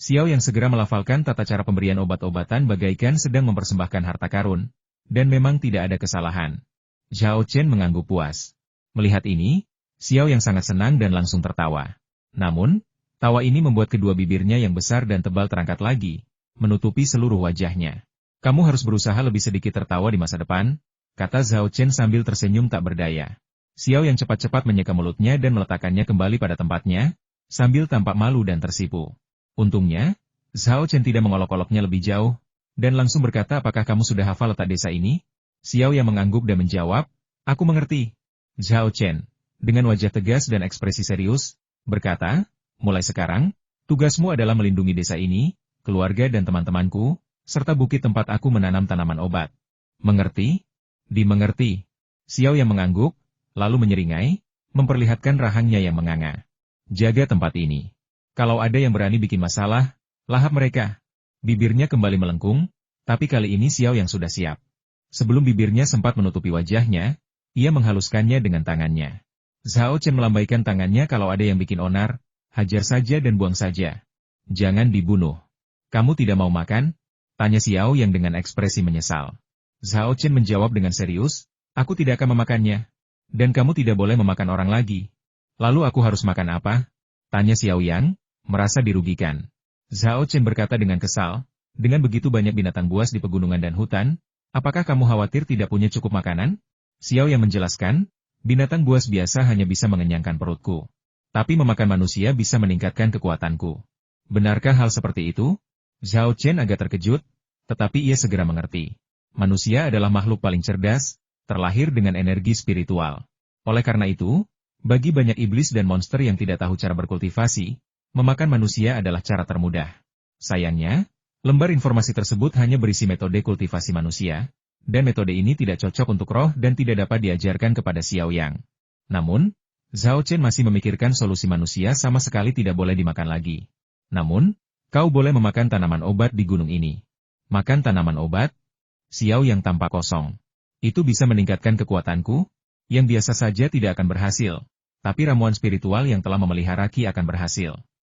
Xiao yang segera melafalkan tata cara pemberian obat-obatan bagaikan sedang mempersembahkan harta karun. Dan memang tidak ada kesalahan. Zhao Chen mengangguk puas. Melihat ini, Xiao yang sangat senang dan langsung tertawa. Namun, tawa ini membuat kedua bibirnya yang besar dan tebal terangkat lagi, menutupi seluruh wajahnya. Kamu harus berusaha lebih sedikit tertawa di masa depan, kata Zhao Chen sambil tersenyum tak berdaya. Xiao yang cepat-cepat menyeka mulutnya dan meletakkannya kembali pada tempatnya, sambil tampak malu dan tersipu. Untungnya, Zhao Chen tidak mengolok-oloknya lebih jauh, dan langsung berkata, apakah kamu sudah hafal letak desa ini? Xiao yang mengangguk dan menjawab, aku mengerti. Zhao Chen, dengan wajah tegas dan ekspresi serius, berkata, mulai sekarang, tugasmu adalah melindungi desa ini, keluarga dan teman-temanku, serta bukit tempat aku menanam tanaman obat. Mengerti? Dimengerti. Xiao yang mengangguk, lalu menyeringai, memperlihatkan rahangnya yang menganga. Jaga tempat ini. Kalau ada yang berani bikin masalah, lahap mereka. Bibirnya kembali melengkung, tapi kali ini Xiao yang sudah siap. Sebelum bibirnya sempat menutupi wajahnya, ia menghaluskannya dengan tangannya. Zhao Chen melambaikan tangannya, kalau ada yang bikin onar, hajar saja dan buang saja. Jangan dibunuh. Kamu tidak mau makan? Tanya Xiao yang dengan ekspresi menyesal. Zhao Chen menjawab dengan serius, aku tidak akan memakannya. Dan kamu tidak boleh memakan orang lagi. Lalu aku harus makan apa? Tanya Xiao Yang, merasa dirugikan. Zhao Chen berkata dengan kesal, dengan begitu banyak binatang buas di pegunungan dan hutan, apakah kamu khawatir tidak punya cukup makanan? Xiao yang menjelaskan, binatang buas biasa hanya bisa mengenyangkan perutku. Tapi memakan manusia bisa meningkatkan kekuatanku. Benarkah hal seperti itu? Zhao Chen agak terkejut, tetapi ia segera mengerti. Manusia adalah makhluk paling cerdas, terlahir dengan energi spiritual. Oleh karena itu, bagi banyak iblis dan monster yang tidak tahu cara berkultivasi, memakan manusia adalah cara termudah. Sayangnya, lembar informasi tersebut hanya berisi metode kultivasi manusia, dan metode ini tidak cocok untuk roh dan tidak dapat diajarkan kepada Xiao Yang. Namun, Zhao Chen masih memikirkan solusi manusia sama sekali tidak boleh dimakan lagi. Namun, kau boleh memakan tanaman obat di gunung ini. Makan tanaman obat? Xiao Yang tampak kosong. Itu bisa meningkatkan kekuatanku? Yang biasa saja tidak akan berhasil, tapi ramuan spiritual yang telah memelihara Qi akan berhasil.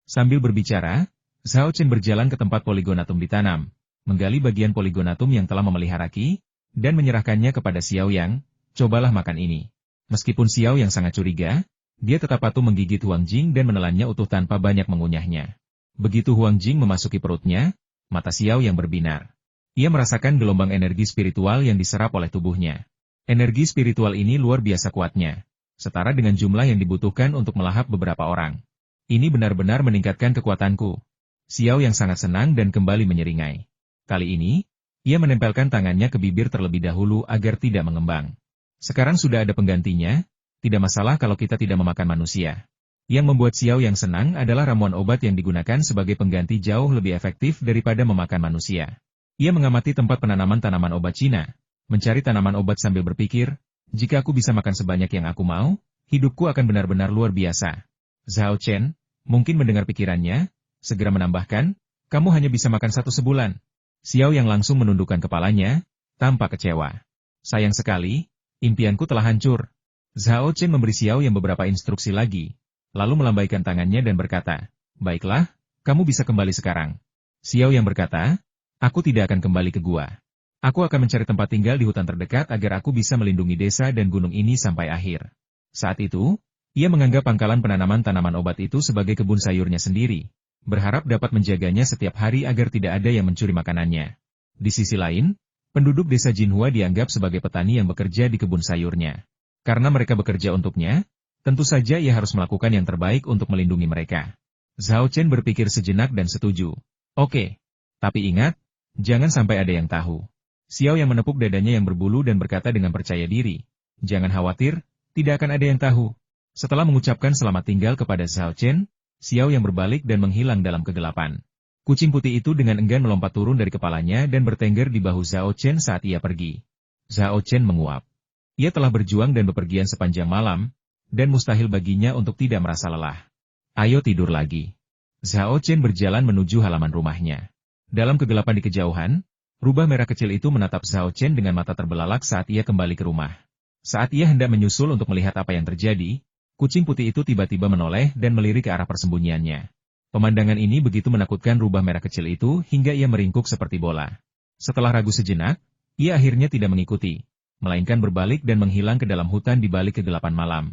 Sambil berbicara, Zhao Chen berjalan ke tempat poligonatum ditanam, menggali bagian poligonatum yang telah memelihara Qi, dan menyerahkannya kepada Xiao Yang, cobalah makan ini. Meskipun Xiao Yang sangat curiga, dia tetap patuh menggigit Huang Jing dan menelannya utuh tanpa banyak mengunyahnya. Begitu Huang Jing memasuki perutnya, mata Xiao Yang berbinar. Ia merasakan gelombang energi spiritual yang diserap oleh tubuhnya. Energi spiritual ini luar biasa kuatnya, setara dengan jumlah yang dibutuhkan untuk melahap beberapa orang. Ini benar-benar meningkatkan kekuatanku. Xiao Yang sangat senang dan kembali menyeringai. Kali ini, ia menempelkan tangannya ke bibir terlebih dahulu agar tidak mengembang. Sekarang sudah ada penggantinya, tidak masalah kalau kita tidak memakan manusia. Yang membuat Xiao Yang senang adalah ramuan obat yang digunakan sebagai pengganti jauh lebih efektif daripada memakan manusia. Ia mengamati tempat penanaman tanaman obat Cina, mencari tanaman obat sambil berpikir, jika aku bisa makan sebanyak yang aku mau, hidupku akan benar-benar luar biasa. Zhao Chen, mungkin mendengar pikirannya, segera menambahkan, kamu hanya bisa makan satu sebulan. Xiao Yang langsung menundukkan kepalanya, tampak kecewa. Sayang sekali, impianku telah hancur. Zhao Chen memberi Xiao Yang beberapa instruksi lagi, lalu melambaikan tangannya dan berkata, baiklah, kamu bisa kembali sekarang. Xiao Yang berkata, aku tidak akan kembali ke gua. Aku akan mencari tempat tinggal di hutan terdekat agar aku bisa melindungi desa dan gunung ini sampai akhir. Saat itu, ia menganggap pangkalan penanaman tanaman obat itu sebagai kebun sayurnya sendiri, berharap dapat menjaganya setiap hari agar tidak ada yang mencuri makanannya. Di sisi lain, penduduk desa Jinhua dianggap sebagai petani yang bekerja di kebun sayurnya. Karena mereka bekerja untuknya, tentu saja ia harus melakukan yang terbaik untuk melindungi mereka. Zhao Chen berpikir sejenak dan setuju. Oke. Tapi ingat, jangan sampai ada yang tahu. Xiao Yang menepuk dadanya yang berbulu dan berkata dengan percaya diri, jangan khawatir, tidak akan ada yang tahu. Setelah mengucapkan selamat tinggal kepada Zhao Chen, Xiao Yang berbalik dan menghilang dalam kegelapan. Kucing putih itu dengan enggan melompat turun dari kepalanya dan bertengger di bahu Zhao Chen saat ia pergi. Zhao Chen menguap. Ia telah berjuang dan bepergian sepanjang malam, dan mustahil baginya untuk tidak merasa lelah. Ayo tidur lagi. Zhao Chen berjalan menuju halaman rumahnya. Dalam kegelapan di kejauhan, rubah merah kecil itu menatap Zhao Chen dengan mata terbelalak saat ia kembali ke rumah. Saat ia hendak menyusul untuk melihat apa yang terjadi, kucing putih itu tiba-tiba menoleh dan melirik ke arah persembunyiannya. Pemandangan ini begitu menakutkan rubah merah kecil itu hingga ia meringkuk seperti bola. Setelah ragu sejenak, ia akhirnya tidak mengikuti, melainkan berbalik dan menghilang ke dalam hutan di balik kegelapan malam.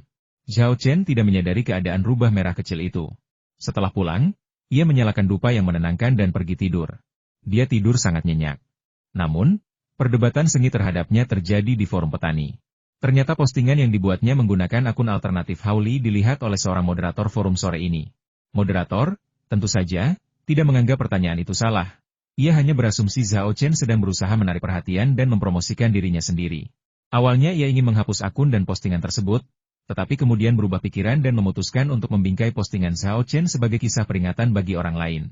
Zhao Chen tidak menyadari keadaan rubah merah kecil itu. Setelah pulang, ia menyalakan dupa yang menenangkan dan pergi tidur. Dia tidur sangat nyenyak. Namun, perdebatan sengit terhadapnya terjadi di forum petani. Ternyata postingan yang dibuatnya menggunakan akun alternatif Haoli dilihat oleh seorang moderator forum sore ini. Moderator, tentu saja, tidak menganggap pertanyaan itu salah. Ia hanya berasumsi Zhao Chen sedang berusaha menarik perhatian dan mempromosikan dirinya sendiri. Awalnya ia ingin menghapus akun dan postingan tersebut, tetapi kemudian berubah pikiran dan memutuskan untuk membingkai postingan Zhao Chen sebagai kisah peringatan bagi orang lain.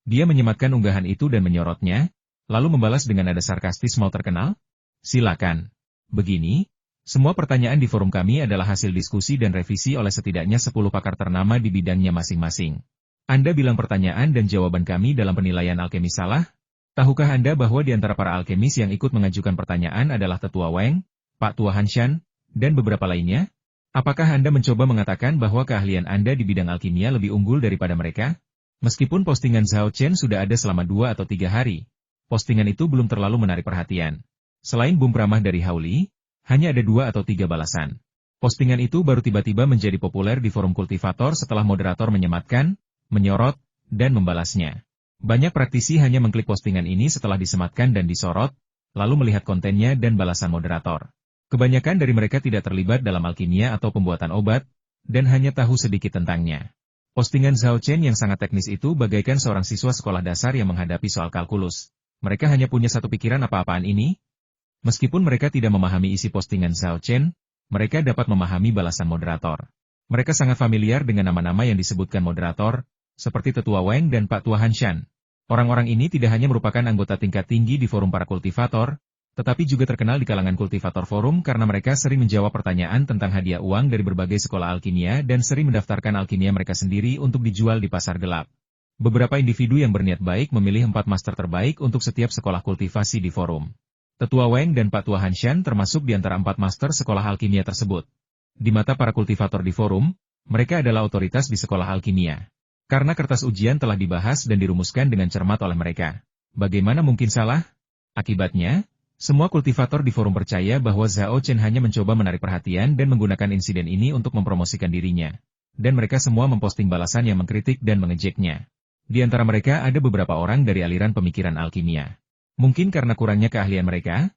Dia menyematkan unggahan itu dan menyorotnya, lalu membalas dengan nada sarkastis, "Mau terkenal? Silakan." Begini, semua pertanyaan di forum kami adalah hasil diskusi dan revisi oleh setidaknya 10 pakar ternama di bidangnya masing-masing. Anda bilang pertanyaan dan jawaban kami dalam penilaian alkemis salah? Tahukah Anda bahwa di antara para alkemis yang ikut mengajukan pertanyaan adalah Tetua Wang, Pak Tua Hanshan, dan beberapa lainnya? Apakah Anda mencoba mengatakan bahwa keahlian Anda di bidang alkimia lebih unggul daripada mereka? Meskipun postingan Zhao Chen sudah ada selama 2 atau 3 hari, postingan itu belum terlalu menarik perhatian. Selain boom ramah dari Haoli, hanya ada 2 atau 3 balasan. Postingan itu baru tiba-tiba menjadi populer di forum kultivator setelah moderator menyematkan, menyorot, dan membalasnya. Banyak praktisi hanya mengklik postingan ini setelah disematkan dan disorot, lalu melihat kontennya dan balasan moderator. Kebanyakan dari mereka tidak terlibat dalam alkimia atau pembuatan obat, dan hanya tahu sedikit tentangnya. Postingan Zhao Chen yang sangat teknis itu bagaikan seorang siswa sekolah dasar yang menghadapi soal kalkulus. Mereka hanya punya satu pikiran, apa-apaan ini? Meskipun mereka tidak memahami isi postingan Zhao Chen, mereka dapat memahami balasan moderator. Mereka sangat familiar dengan nama-nama yang disebutkan moderator, seperti Tetua Wang dan Pak Tua Hanshan. Orang-orang ini tidak hanya merupakan anggota tingkat tinggi di forum para kultivator, tetapi juga terkenal di kalangan kultivator forum karena mereka sering menjawab pertanyaan tentang hadiah uang dari berbagai sekolah alkimia dan sering mendaftarkan alkimia mereka sendiri untuk dijual di pasar gelap. Beberapa individu yang berniat baik memilih 4 master terbaik untuk setiap sekolah kultivasi di forum. Tetua Wang dan Pak Tua Hanshan termasuk di antara 4 master sekolah alkimia tersebut. Di mata para kultivator di forum, mereka adalah otoritas di sekolah alkimia. Karena kertas ujian telah dibahas dan dirumuskan dengan cermat oleh mereka. Bagaimana mungkin salah? Akibatnya, semua kultivator di forum percaya bahwa Zhao Chen hanya mencoba menarik perhatian dan menggunakan insiden ini untuk mempromosikan dirinya. Dan mereka semua memposting balasan yang mengkritik dan mengejeknya. Di antara mereka ada beberapa orang dari aliran pemikiran alkimia. Mungkin karena kurangnya keahlian mereka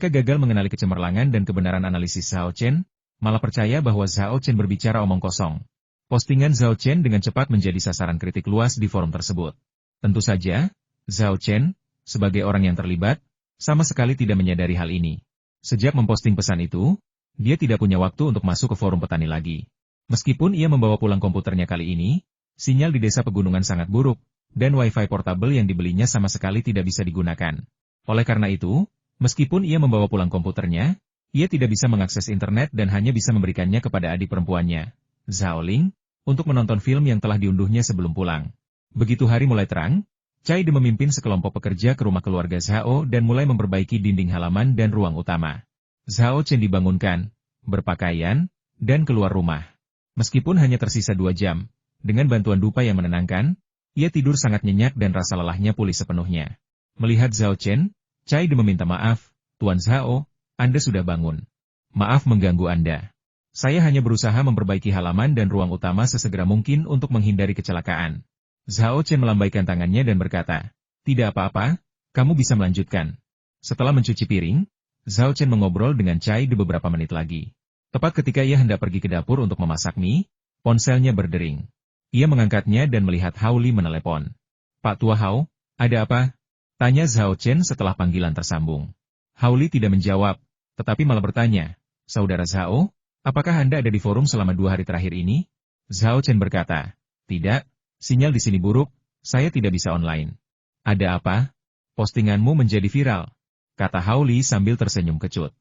gagal mengenali kecemerlangan dan kebenaran analisis Zhao Chen, malah percaya bahwa Zhao Chen berbicara omong kosong. Postingan Zhao Chen dengan cepat menjadi sasaran kritik luas di forum tersebut. Tentu saja, Zhao Chen, sebagai orang yang terlibat, sama sekali tidak menyadari hal ini. Sejak memposting pesan itu, dia tidak punya waktu untuk masuk ke forum petani lagi. Meskipun ia membawa pulang komputernya kali ini, sinyal di desa pegunungan sangat buruk, dan wifi portable yang dibelinya sama sekali tidak bisa digunakan. Oleh karena itu, meskipun ia membawa pulang komputernya, ia tidak bisa mengakses internet dan hanya bisa memberikannya kepada adik perempuannya, Zhao Ling, untuk menonton film yang telah diunduhnya sebelum pulang. Begitu hari mulai terang, Chai De memimpin sekelompok pekerja ke rumah keluarga Zhao dan mulai memperbaiki dinding halaman dan ruang utama. Zhao Chen dibangunkan, berpakaian, dan keluar rumah. Meskipun hanya tersisa 2 jam, dengan bantuan dupa yang menenangkan, ia tidur sangat nyenyak dan rasa lelahnya pulih sepenuhnya. Melihat Zhao Chen, Chai De meminta maaf, "Tuan Zhao, Anda sudah bangun. Maaf mengganggu Anda. Saya hanya berusaha memperbaiki halaman dan ruang utama sesegera mungkin untuk menghindari kecelakaan." Zhao Chen melambaikan tangannya dan berkata, "Tidak apa-apa, kamu bisa melanjutkan." Setelah mencuci piring, Zhao Chen mengobrol dengan Chai De beberapa menit lagi. Tepat ketika ia hendak pergi ke dapur untuk memasak mie, ponselnya berdering. Ia mengangkatnya dan melihat Haoli menelepon. "Pak Tua Hao, ada apa?" tanya Zhao Chen setelah panggilan tersambung. Haoli tidak menjawab, tetapi malah bertanya, "Saudara Zhao, apakah Anda ada di forum selama 2 hari terakhir ini?" Zhao Chen berkata, "Tidak, sinyal di sini buruk, saya tidak bisa online." "Ada apa? Postinganmu menjadi viral," kata Haoli sambil tersenyum kecut.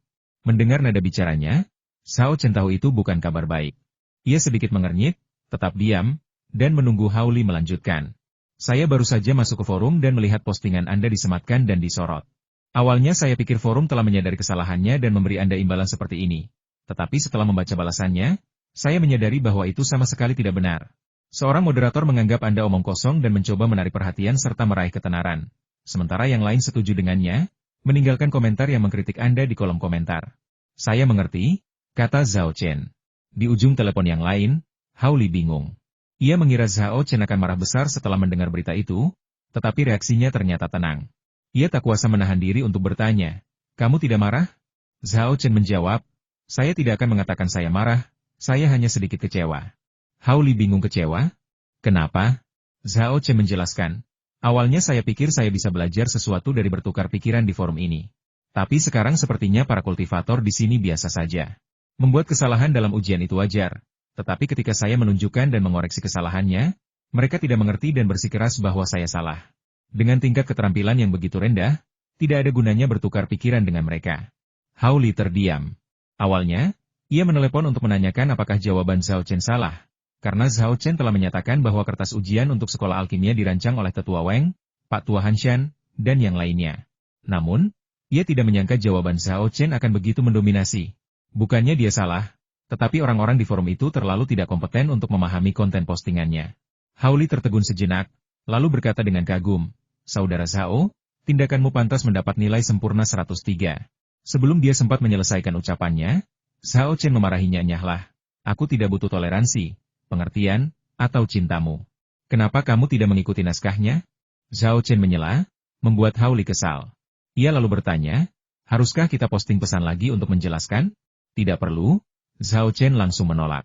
Mendengar nada bicaranya, Zhao Chen tahu itu bukan kabar baik. Ia sedikit mengernyit, tetap diam, dan menunggu Haoli melanjutkan. "Saya baru saja masuk ke forum dan melihat postingan Anda disematkan dan disorot. Awalnya saya pikir forum telah menyadari kesalahannya dan memberi Anda imbalan seperti ini. Tetapi setelah membaca balasannya, saya menyadari bahwa itu sama sekali tidak benar. Seorang moderator menganggap Anda omong kosong dan mencoba menarik perhatian serta meraih ketenaran. Sementara yang lain setuju dengannya, meninggalkan komentar yang mengkritik Anda di kolom komentar. Saya mengerti, kata Zhao Chen. Di ujung telepon yang lain, Hao Li bingung. Ia mengira Zhao Chen akan marah besar setelah mendengar berita itu, tetapi reaksinya ternyata tenang. Ia tak kuasa menahan diri untuk bertanya, "Kamu tidak marah?" Zhao Chen menjawab, "Saya tidak akan mengatakan saya marah, saya hanya sedikit kecewa." Hao Li bingung. Kecewa? Kenapa? Zhao Chen menjelaskan, "Awalnya saya pikir saya bisa belajar sesuatu dari bertukar pikiran di forum ini. Tapi sekarang sepertinya para kultivator di sini biasa saja. Membuat kesalahan dalam ujian itu wajar. Tetapi ketika saya menunjukkan dan mengoreksi kesalahannya, mereka tidak mengerti dan bersikeras bahwa saya salah. Dengan tingkat keterampilan yang begitu rendah, tidak ada gunanya bertukar pikiran dengan mereka." Hao Li terdiam. Awalnya, ia menelepon untuk menanyakan apakah jawaban Zhao Chen salah. Karena Zhao Chen telah menyatakan bahwa kertas ujian untuk sekolah alkimia dirancang oleh Tetua Weng, Pak Tua Hanshan, dan yang lainnya. Namun, ia tidak menyangka jawaban Zhao Chen akan begitu mendominasi. Bukannya dia salah, tetapi orang-orang di forum itu terlalu tidak kompeten untuk memahami konten postingannya. Hao Li tertegun sejenak, lalu berkata dengan kagum, "Saudara Zhao, tindakanmu pantas mendapat nilai sempurna 103. Sebelum dia sempat menyelesaikan ucapannya, Zhao Chen memarahinya. "Nyahlah, aku tidak butuh toleransi, pengertian, atau cintamu. Kenapa kamu tidak mengikuti naskahnya?" Zhao Chen menyela, membuat Hao Li kesal. Ia lalu bertanya, "Haruskah kita posting pesan lagi untuk menjelaskan?" "Tidak perlu." Zhao Chen langsung menolak.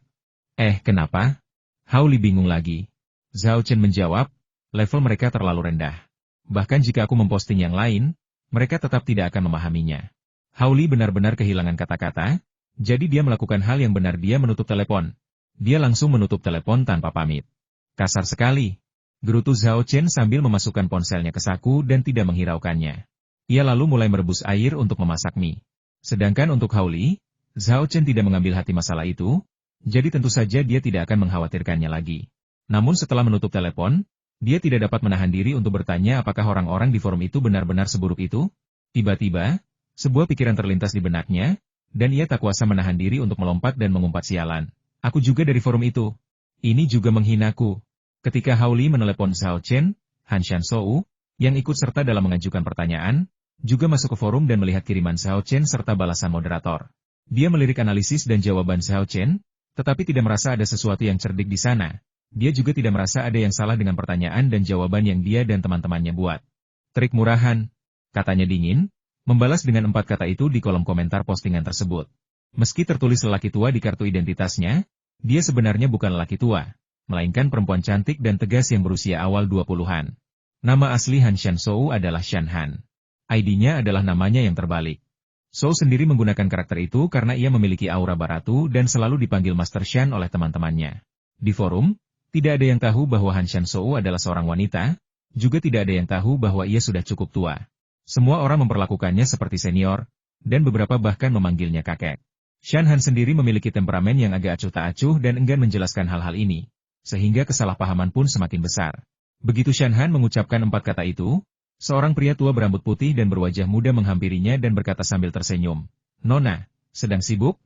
Kenapa?" Hao Li bingung lagi. Zhao Chen menjawab, "Level mereka terlalu rendah. Bahkan jika aku memposting yang lain, mereka tetap tidak akan memahaminya." Hao Li benar-benar kehilangan kata-kata, jadi dia melakukan hal yang benar. Dia menutup telepon. Dia langsung menutup telepon tanpa pamit. "Kasar sekali," gerutu Zhao Chen sambil memasukkan ponselnya ke saku dan tidak menghiraukannya. Ia lalu mulai merebus air untuk memasak mie. Sedangkan untuk Hao Li, Zhao Chen tidak mengambil hati masalah itu, jadi tentu saja dia tidak akan mengkhawatirkannya lagi. Namun setelah menutup telepon, dia tidak dapat menahan diri untuk bertanya apakah orang-orang di forum itu benar-benar seburuk itu. Tiba-tiba, sebuah pikiran terlintas di benaknya, dan ia tak kuasa menahan diri untuk melompat dan mengumpat, "Sialan. Aku juga dari forum itu. Ini juga menghinaku." Ketika Hao Li menelepon Zhao Chen, Hanshan Shou, yang ikut serta dalam mengajukan pertanyaan, juga masuk ke forum dan melihat kiriman Zhao Chen serta balasan moderator. Dia melirik analisis dan jawaban Zhao Chen, tetapi tidak merasa ada sesuatu yang cerdik di sana. Dia juga tidak merasa ada yang salah dengan pertanyaan dan jawaban yang dia dan teman-temannya buat. "Trik murahan," katanya dingin, membalas dengan 4 kata itu di kolom komentar postingan tersebut. Meski tertulis lelaki tua di kartu identitasnya, dia sebenarnya bukan lelaki tua, melainkan perempuan cantik dan tegas yang berusia awal 20-an. Nama asli Hanshan Shou adalah Shan Han. ID-nya adalah namanya yang terbalik. Shou sendiri menggunakan karakter itu karena ia memiliki aura baratu dan selalu dipanggil Master Shan oleh teman-temannya. Di forum, tidak ada yang tahu bahwa Hanshan Shou adalah seorang wanita, juga tidak ada yang tahu bahwa ia sudah cukup tua. Semua orang memperlakukannya seperti senior, dan beberapa bahkan memanggilnya kakek. Shan Han sendiri memiliki temperamen yang agak acuh tak acuh dan enggan menjelaskan hal-hal ini, sehingga kesalahpahaman pun semakin besar. Begitu Shan Han mengucapkan 4 kata itu, seorang pria tua berambut putih dan berwajah muda menghampirinya dan berkata sambil tersenyum, "Nona, sedang sibuk?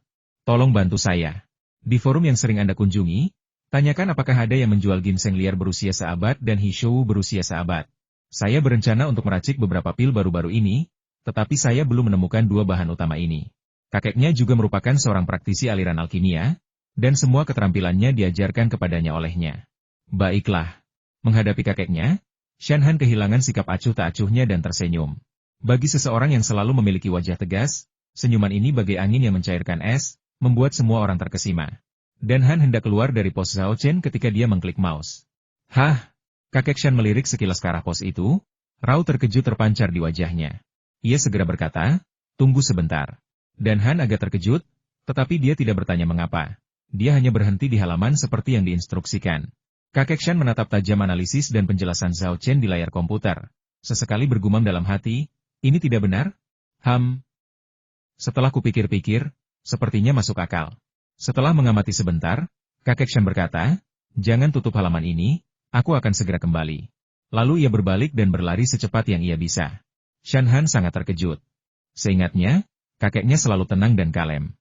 Tolong bantu saya. Di forum yang sering Anda kunjungi, tanyakan apakah ada yang menjual ginseng liar berusia seabad dan hishou berusia seabad. Saya berencana untuk meracik beberapa pil baru-baru ini, tetapi saya belum menemukan 2 bahan utama ini." Kakeknya juga merupakan seorang praktisi aliran alkimia, dan semua keterampilannya diajarkan kepadanya olehnya. Baiklah. Menghadapi kakeknya, Shan Han kehilangan sikap acuh tak acuhnya dan tersenyum. Bagi seseorang yang selalu memiliki wajah tegas, senyuman ini bagai angin yang mencairkan es, membuat semua orang terkesima. Dan Han hendak keluar dari pos Zhao Chen ketika dia mengklik mouse. "Hah?" Kakek Shan melirik sekilas ke arah pos itu, raut terkejut terpancar di wajahnya. Ia segera berkata, "Tunggu sebentar." Dan Han agak terkejut, tetapi dia tidak bertanya mengapa. Dia hanya berhenti di halaman seperti yang diinstruksikan. Kakek Shan menatap tajam analisis dan penjelasan Zhao Chen di layar komputer. Sesekali bergumam dalam hati, "Ini tidak benar?" Setelah kupikir-pikir, sepertinya masuk akal. Setelah mengamati sebentar, Kakek Shan berkata, "Jangan tutup halaman ini, aku akan segera kembali." Lalu ia berbalik dan berlari secepat yang ia bisa. Shan Han sangat terkejut. Seingatnya, kakeknya selalu tenang dan kalem.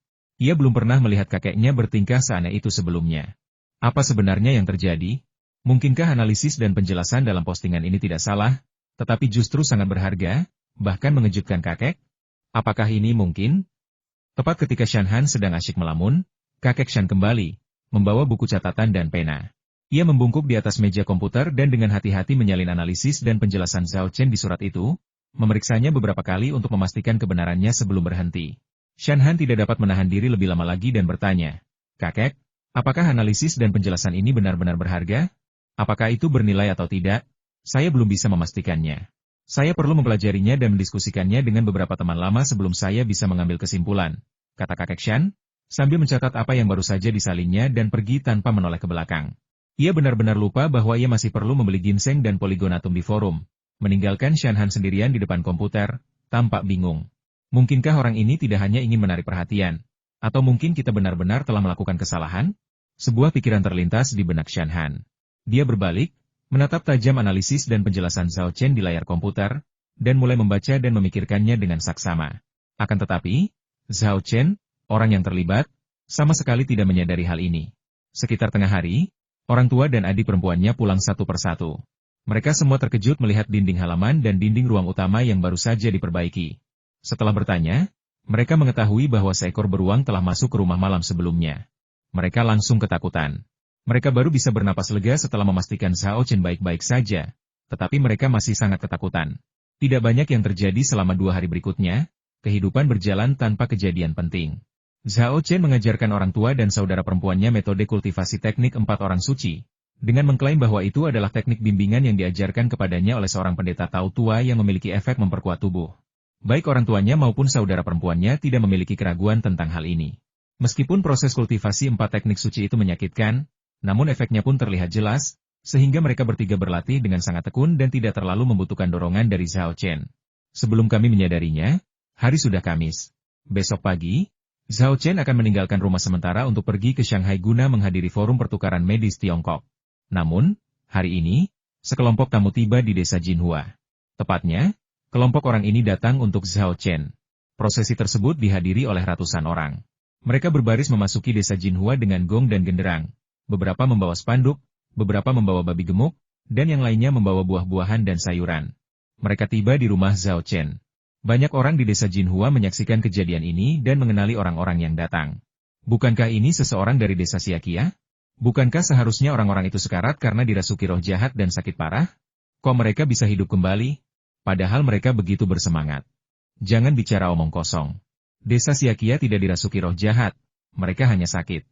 Ia belum pernah melihat kakeknya bertingkah seaneh itu sebelumnya. Apa sebenarnya yang terjadi? Mungkinkah analisis dan penjelasan dalam postingan ini tidak salah, tetapi justru sangat berharga, bahkan mengejutkan kakek? Apakah ini mungkin? Tepat ketika Shanhan sedang asyik melamun, kakek Shan kembali, membawa buku catatan dan pena. Ia membungkuk di atas meja komputer dan dengan hati-hati menyalin analisis dan penjelasan Zhao Chen di surat itu, memeriksanya beberapa kali untuk memastikan kebenarannya sebelum berhenti. Shanhan tidak dapat menahan diri lebih lama lagi dan bertanya, "Kakek, apakah analisis dan penjelasan ini benar-benar berharga? Apakah itu bernilai atau tidak? Saya belum bisa memastikannya. Saya perlu mempelajarinya dan mendiskusikannya dengan beberapa teman lama sebelum saya bisa mengambil kesimpulan," kata kakek Shan, sambil mencatat apa yang baru saja disalinnya dan pergi tanpa menoleh ke belakang. Ia benar-benar lupa bahwa ia masih perlu membeli ginseng dan poligonatum di forum. Meninggalkan Shanhan sendirian di depan komputer, tampak bingung. Mungkinkah orang ini tidak hanya ingin menarik perhatian? Atau mungkin kita benar-benar telah melakukan kesalahan? Sebuah pikiran terlintas di benak Shanhan. Dia berbalik, menatap tajam analisis dan penjelasan Zhao Chen di layar komputer, dan mulai membaca dan memikirkannya dengan saksama. Akan tetapi, Zhao Chen, orang yang terlibat, sama sekali tidak menyadari hal ini. Sekitar tengah hari, orang tua dan adik perempuannya pulang satu persatu. Mereka semua terkejut melihat dinding halaman dan dinding ruang utama yang baru saja diperbaiki. Setelah bertanya, mereka mengetahui bahwa seekor beruang telah masuk ke rumah malam sebelumnya. Mereka langsung ketakutan. Mereka baru bisa bernapas lega setelah memastikan Zhao Chen baik-baik saja, tetapi mereka masih sangat ketakutan. Tidak banyak yang terjadi selama 2 hari berikutnya, kehidupan berjalan tanpa kejadian penting. Zhao Chen mengajarkan orang tua dan saudara perempuannya metode kultivasi teknik 4 orang suci, dengan mengklaim bahwa itu adalah teknik bimbingan yang diajarkan kepadanya oleh seorang pendeta Tao tua yang memiliki efek memperkuat tubuh. Baik orang tuanya maupun saudara perempuannya tidak memiliki keraguan tentang hal ini. Meskipun proses kultivasi 4 teknik suci itu menyakitkan, namun efeknya pun terlihat jelas, sehingga mereka bertiga berlatih dengan sangat tekun dan tidak terlalu membutuhkan dorongan dari Zhao Chen. Sebelum kami menyadarinya, hari sudah Kamis. Besok pagi, Zhao Chen akan meninggalkan rumah sementara untuk pergi ke Shanghai guna menghadiri forum pertukaran medis Tiongkok. Namun, hari ini, sekelompok tamu tiba di desa Jinhua. Tepatnya, kelompok orang ini datang untuk Zhao Chen. Prosesi tersebut dihadiri oleh ratusan orang. Mereka berbaris memasuki desa Jinhua dengan gong dan genderang. Beberapa membawa spanduk, beberapa membawa babi gemuk, dan yang lainnya membawa buah-buahan dan sayuran. Mereka tiba di rumah Zhao Chen. Banyak orang di desa Jinhua menyaksikan kejadian ini dan mengenali orang-orang yang datang. Bukankah ini seseorang dari desa Siakia? Bukankah seharusnya orang-orang itu sekarat karena dirasuki roh jahat dan sakit parah? Kok mereka bisa hidup kembali? Padahal mereka begitu bersemangat. Jangan bicara omong kosong. Desa Siakia tidak dirasuki roh jahat, mereka hanya sakit.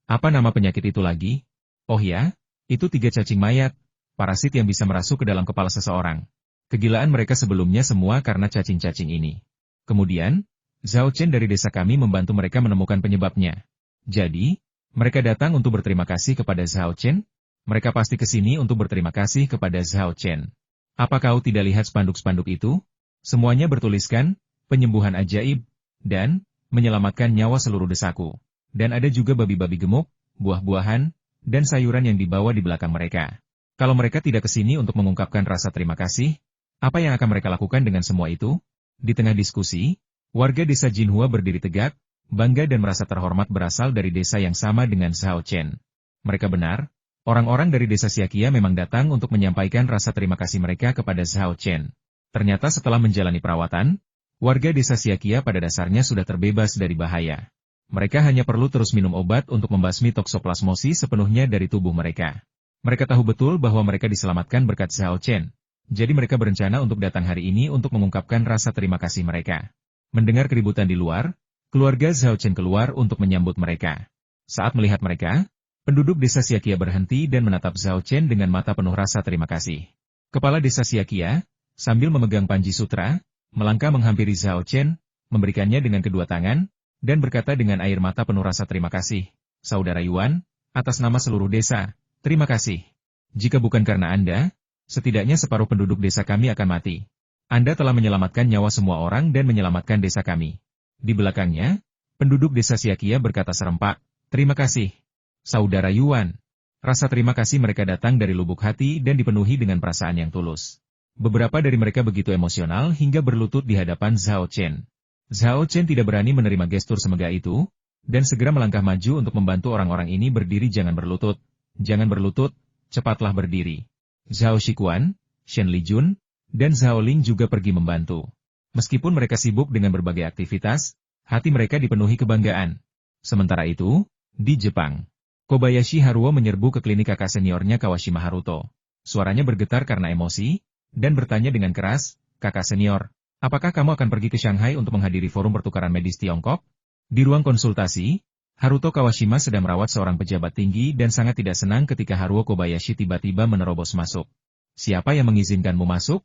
Apa nama penyakit itu lagi? Oh ya, itu 3 cacing mayat, parasit yang bisa merasuk ke dalam kepala seseorang. Kegilaan mereka sebelumnya semua karena cacing-cacing ini. Kemudian, Zhao Chen dari desa kami membantu mereka menemukan penyebabnya. Jadi, mereka datang untuk berterima kasih kepada Zhao Chen? Mereka pasti ke sini untuk berterima kasih kepada Zhao Chen. Apa kau tidak lihat spanduk-spanduk itu? Semuanya bertuliskan, penyembuhan ajaib, dan, menyelamatkan nyawa seluruh desaku. Dan ada juga babi-babi gemuk, buah-buahan, dan sayuran yang dibawa di belakang mereka. Kalau mereka tidak ke sini untuk mengungkapkan rasa terima kasih, apa yang akan mereka lakukan dengan semua itu? Di tengah diskusi, warga desa Jinhua berdiri tegak, bangga dan merasa terhormat berasal dari desa yang sama dengan Zhao Chen. Mereka benar, orang-orang dari desa Siakia memang datang untuk menyampaikan rasa terima kasih mereka kepada Zhao Chen. Ternyata setelah menjalani perawatan, warga desa Siakia pada dasarnya sudah terbebas dari bahaya. Mereka hanya perlu terus minum obat untuk membasmi toksoplasmosis sepenuhnya dari tubuh mereka. Mereka tahu betul bahwa mereka diselamatkan berkat Zhao Chen. Jadi mereka berencana untuk datang hari ini untuk mengungkapkan rasa terima kasih mereka. Mendengar keributan di luar, keluarga Zhao Chen keluar untuk menyambut mereka. Saat melihat mereka, penduduk desa Siakia berhenti dan menatap Zhao Chen dengan mata penuh rasa terima kasih. Kepala desa Siakia, sambil memegang panji sutra, melangkah menghampiri Zhao Chen, memberikannya dengan kedua tangan, dan berkata dengan air mata penuh rasa terima kasih, "Saudara Yuan, atas nama seluruh desa, terima kasih. Jika bukan karena Anda, setidaknya separuh penduduk desa kami akan mati. Anda telah menyelamatkan nyawa semua orang dan menyelamatkan desa kami." Di belakangnya, penduduk desa Siakia berkata serempak, "Terima kasih, Saudara Yuan." Rasa terima kasih mereka datang dari lubuk hati dan dipenuhi dengan perasaan yang tulus. Beberapa dari mereka begitu emosional hingga berlutut di hadapan Zhao Chen. Zhao Chen tidak berani menerima gestur semegah itu, dan segera melangkah maju untuk membantu orang-orang ini berdiri jangan berlutut, jangan berlutut, cepatlah berdiri. Zhao Shikuan, Shen Lijun, dan Zhao Ling juga pergi membantu. Meskipun mereka sibuk dengan berbagai aktivitas, hati mereka dipenuhi kebanggaan. Sementara itu, di Jepang, Kobayashi Haruo menyerbu ke klinik kakak seniornya Kawashima Haruto. Suaranya bergetar karena emosi, dan bertanya dengan keras, "Kakak senior, apakah kamu akan pergi ke Shanghai untuk menghadiri forum pertukaran medis Tiongkok?" Di ruang konsultasi, Haruto Kawashima sedang merawat seorang pejabat tinggi dan sangat tidak senang ketika Haruo Kobayashi tiba-tiba menerobos masuk. "Siapa yang mengizinkanmu masuk?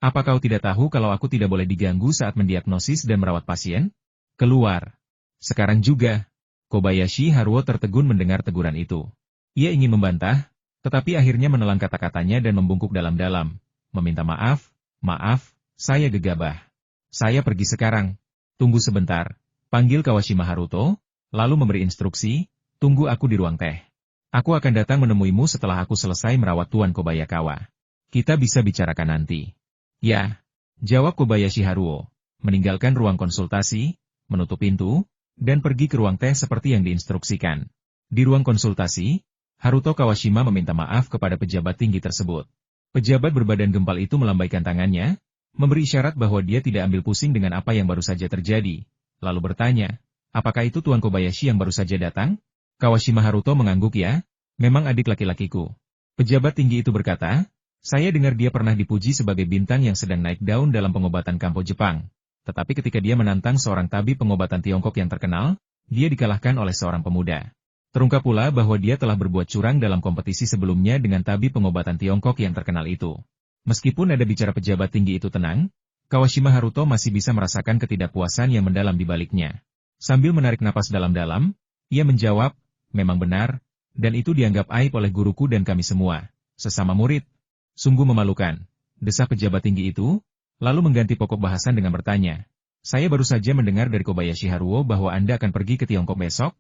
Apa kau tidak tahu kalau aku tidak boleh diganggu saat mendiagnosis dan merawat pasien? Keluar. Sekarang juga." Kobayashi Haruo tertegun mendengar teguran itu. Ia ingin membantah, tetapi akhirnya menelan kata-katanya dan membungkuk dalam-dalam. "Meminta maaf, saya gegabah. Saya pergi sekarang. Tunggu sebentar." Panggil Kawashima Haruto, lalu memberi instruksi, "Tunggu aku di ruang teh. Aku akan datang menemuimu setelah aku selesai merawat Tuan Kobayakawa. Kita bisa bicarakan nanti." "Ya," jawab Kobayashi Haruo, meninggalkan ruang konsultasi, menutup pintu, dan pergi ke ruang teh seperti yang diinstruksikan. Di ruang konsultasi, Haruto Kawashima meminta maaf kepada pejabat tinggi tersebut. Pejabat berbadan gempal itu melambaikan tangannya, memberi isyarat bahwa dia tidak ambil pusing dengan apa yang baru saja terjadi. Lalu bertanya, "Apakah itu Tuan Kobayashi yang baru saja datang?" Kawashima Haruto mengangguk. "Ya, memang adik laki-lakiku." Pejabat tinggi itu berkata, "Saya dengar dia pernah dipuji sebagai bintang yang sedang naik daun dalam pengobatan kampo Jepang. Tetapi ketika dia menantang seorang tabib pengobatan Tiongkok yang terkenal, dia dikalahkan oleh seorang pemuda. Terungkap pula bahwa dia telah berbuat curang dalam kompetisi sebelumnya dengan tabib pengobatan Tiongkok yang terkenal itu." Meskipun ada bicara pejabat tinggi itu tenang, Kawashima Haruto masih bisa merasakan ketidakpuasan yang mendalam di baliknya. Sambil menarik napas dalam-dalam, ia menjawab, "Memang benar, dan itu dianggap aib oleh guruku dan kami semua, sesama murid." "Sungguh memalukan," desah pejabat tinggi itu, lalu mengganti pokok bahasan dengan bertanya, "Saya baru saja mendengar dari Kobayashi Haruo bahwa Anda akan pergi ke Tiongkok besok?"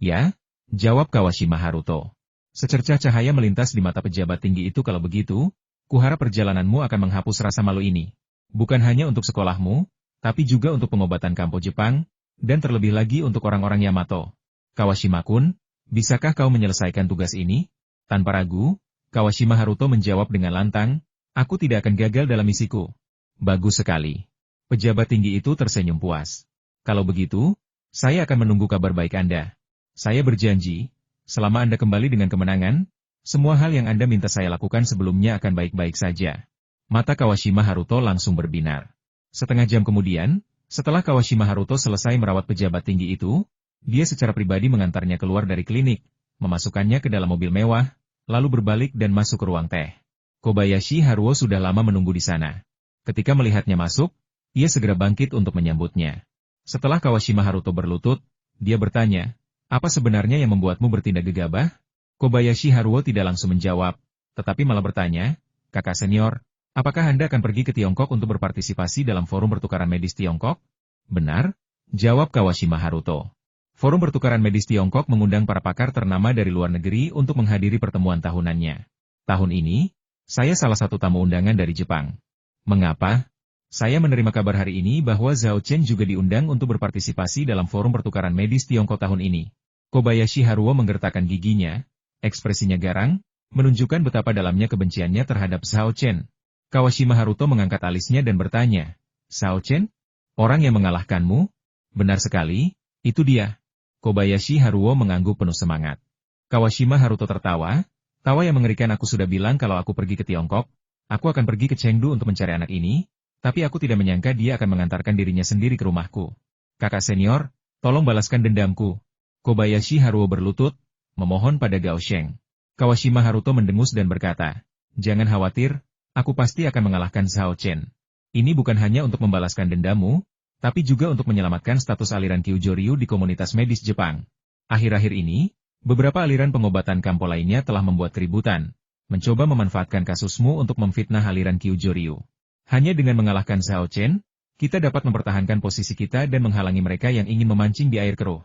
"Ya," jawab Kawashima Haruto. Secercah cahaya melintas di mata pejabat tinggi itu. "Kalau begitu, kuharap perjalananmu akan menghapus rasa malu ini. Bukan hanya untuk sekolahmu, tapi juga untuk pengobatan kampo Jepang, dan terlebih lagi untuk orang-orang Yamato. Kawashima-kun, bisakah kau menyelesaikan tugas ini?" Tanpa ragu, Kawashima Haruto menjawab dengan lantang, "Aku tidak akan gagal dalam misiku." "Bagus sekali." Pejabat tinggi itu tersenyum puas. "Kalau begitu, saya akan menunggu kabar baik Anda. Saya berjanji, selama Anda kembali dengan kemenangan, semua hal yang Anda minta saya lakukan sebelumnya akan baik-baik saja." Mata Kawashima Haruto langsung berbinar. Setengah jam kemudian, setelah Kawashima Haruto selesai merawat pejabat tinggi itu, dia secara pribadi mengantarnya keluar dari klinik, memasukkannya ke dalam mobil mewah, lalu berbalik dan masuk ke ruang teh. Kobayashi Haruo sudah lama menunggu di sana. Ketika melihatnya masuk, ia segera bangkit untuk menyambutnya. Setelah Kawashima Haruto berlutut, dia bertanya, "Apa sebenarnya yang membuatmu bertindak gegabah?" Kobayashi Haruo tidak langsung menjawab, tetapi malah bertanya, "Kakak senior, apakah Anda akan pergi ke Tiongkok untuk berpartisipasi dalam forum pertukaran medis Tiongkok?" "Benar," jawab Kawashima Haruto. Forum pertukaran medis Tiongkok mengundang para pakar ternama dari luar negeri untuk menghadiri pertemuan tahunannya. Tahun ini, saya salah satu tamu undangan dari Jepang. "Mengapa?" "Saya menerima kabar hari ini bahwa Zhao Chen juga diundang untuk berpartisipasi dalam forum pertukaran medis Tiongkok tahun ini." Kobayashi Haruo menggertakkan giginya, ekspresinya garang, menunjukkan betapa dalamnya kebenciannya terhadap Zhao Chen. Kawashima Haruto mengangkat alisnya dan bertanya, "Zhao Chen? Orang yang mengalahkanmu?" "Benar sekali, itu dia." Kobayashi Haruo mengangguk penuh semangat. Kawashima Haruto tertawa, tawa yang mengerikan. "Aku sudah bilang kalau aku pergi ke Tiongkok, aku akan pergi ke Chengdu untuk mencari anak ini, tapi aku tidak menyangka dia akan mengantarkan dirinya sendiri ke rumahku. Kakak senior, tolong balaskan dendamku." Kobayashi Haruo berlutut, memohon pada Gao Sheng. Kawashima Haruto mendengus dan berkata, "Jangan khawatir, aku pasti akan mengalahkan Zhao Chen. Ini bukan hanya untuk membalaskan dendammu, tapi juga untuk menyelamatkan status aliran Kyujoryu di komunitas medis Jepang." Akhir-akhir ini, beberapa aliran pengobatan kampo lainnya telah membuat keributan, mencoba memanfaatkan kasusmu untuk memfitnah aliran Kyujoryu. Hanya dengan mengalahkan Zhao Chen, kita dapat mempertahankan posisi kita dan menghalangi mereka yang ingin memancing di air keruh.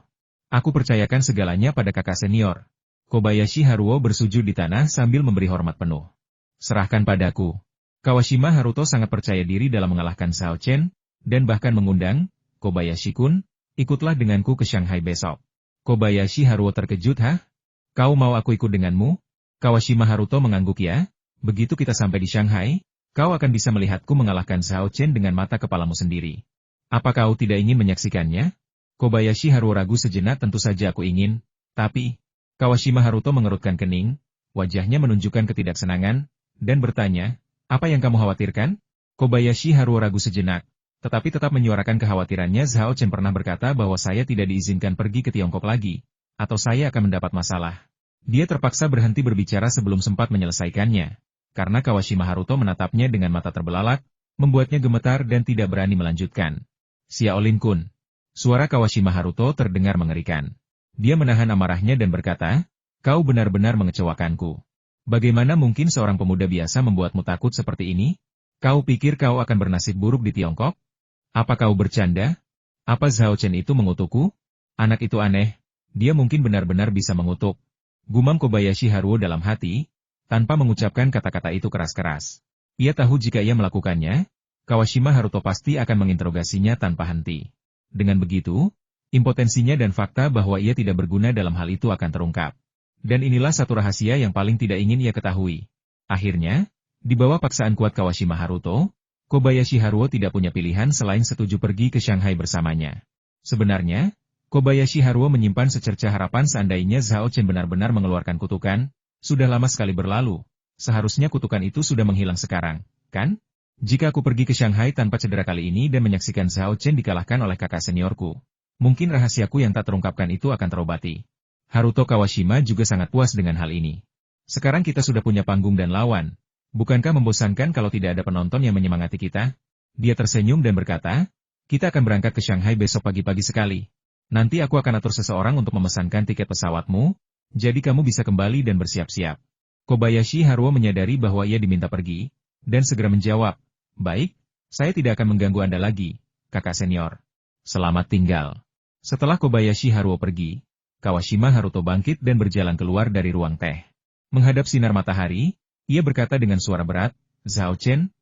Aku percayakan segalanya pada kakak senior." Kobayashi Haruo bersujud di tanah sambil memberi hormat penuh. "Serahkan padaku." Kawashima Haruto sangat percaya diri dalam mengalahkan Zhao Chen, dan bahkan mengundang, "Kobayashi-kun, ikutlah denganku ke Shanghai besok." Kobayashi Haruo terkejut. "Hah? Kau mau aku ikut denganmu?" Kawashima Haruto mengangguk ya. Begitu kita sampai di Shanghai, kau akan bisa melihatku mengalahkan Zhao Chen dengan mata kepalamu sendiri. Apa kau tidak ingin menyaksikannya? Kobayashi Haruo ragu sejenak. Tentu saja aku ingin, tapi... Kawashima Haruto mengerutkan kening, wajahnya menunjukkan ketidaksenangan, dan bertanya, apa yang kamu khawatirkan? Kobayashi Haruo ragu sejenak, tetapi tetap menyuarakan kekhawatirannya. Zhao Chen pernah berkata bahwa saya tidak diizinkan pergi ke Tiongkok lagi, atau saya akan mendapat masalah. Dia terpaksa berhenti berbicara sebelum sempat menyelesaikannya, karena Kawashima Haruto menatapnya dengan mata terbelalak, membuatnya gemetar dan tidak berani melanjutkan. Xiaolin-kun. Suara Kawashima Haruto terdengar mengerikan. Dia menahan amarahnya dan berkata, kau benar-benar mengecewakanku. Bagaimana mungkin seorang pemuda biasa membuatmu takut seperti ini? Kau pikir kau akan bernasib buruk di Tiongkok? Apa kau bercanda? Apa Zhao Chen itu mengutukku? Anak itu aneh. Dia mungkin benar-benar bisa mengutuk. Gumam Kobayashi Haruo dalam hati, tanpa mengucapkan kata-kata itu keras-keras. Ia tahu jika ia melakukannya, Kawashima Haruto pasti akan menginterogasinya tanpa henti. Dengan begitu, impotensinya dan fakta bahwa ia tidak berguna dalam hal itu akan terungkap. Dan inilah satu rahasia yang paling tidak ingin ia ketahui. Akhirnya, di bawah paksaan kuat Kawashima Haruto, Kobayashi Haruo tidak punya pilihan selain setuju pergi ke Shanghai bersamanya. Sebenarnya, Kobayashi Haruo menyimpan secerca harapan seandainya Zhao Chen benar-benar mengeluarkan kutukan. Sudah lama sekali berlalu, seharusnya kutukan itu sudah menghilang sekarang, kan? Jika aku pergi ke Shanghai tanpa cedera kali ini dan menyaksikan Zhao Chen dikalahkan oleh kakak seniorku, mungkin rahasiaku yang tak terungkapkan itu akan terobati. Haruto Kawashima juga sangat puas dengan hal ini. Sekarang kita sudah punya panggung dan lawan. Bukankah membosankan kalau tidak ada penonton yang menyemangati kita? Dia tersenyum dan berkata, kita akan berangkat ke Shanghai besok pagi-pagi sekali. Nanti aku akan atur seseorang untuk memesankan tiket pesawatmu, jadi kamu bisa kembali dan bersiap-siap. Kobayashi Haruo menyadari bahwa ia diminta pergi, dan segera menjawab, baik, saya tidak akan mengganggu Anda lagi, kakak senior. Selamat tinggal. Setelah Kobayashi Haruo pergi, Kawashima Haruto bangkit dan berjalan keluar dari ruang teh. Menghadap sinar matahari, ia berkata dengan suara berat, Zhao Chen,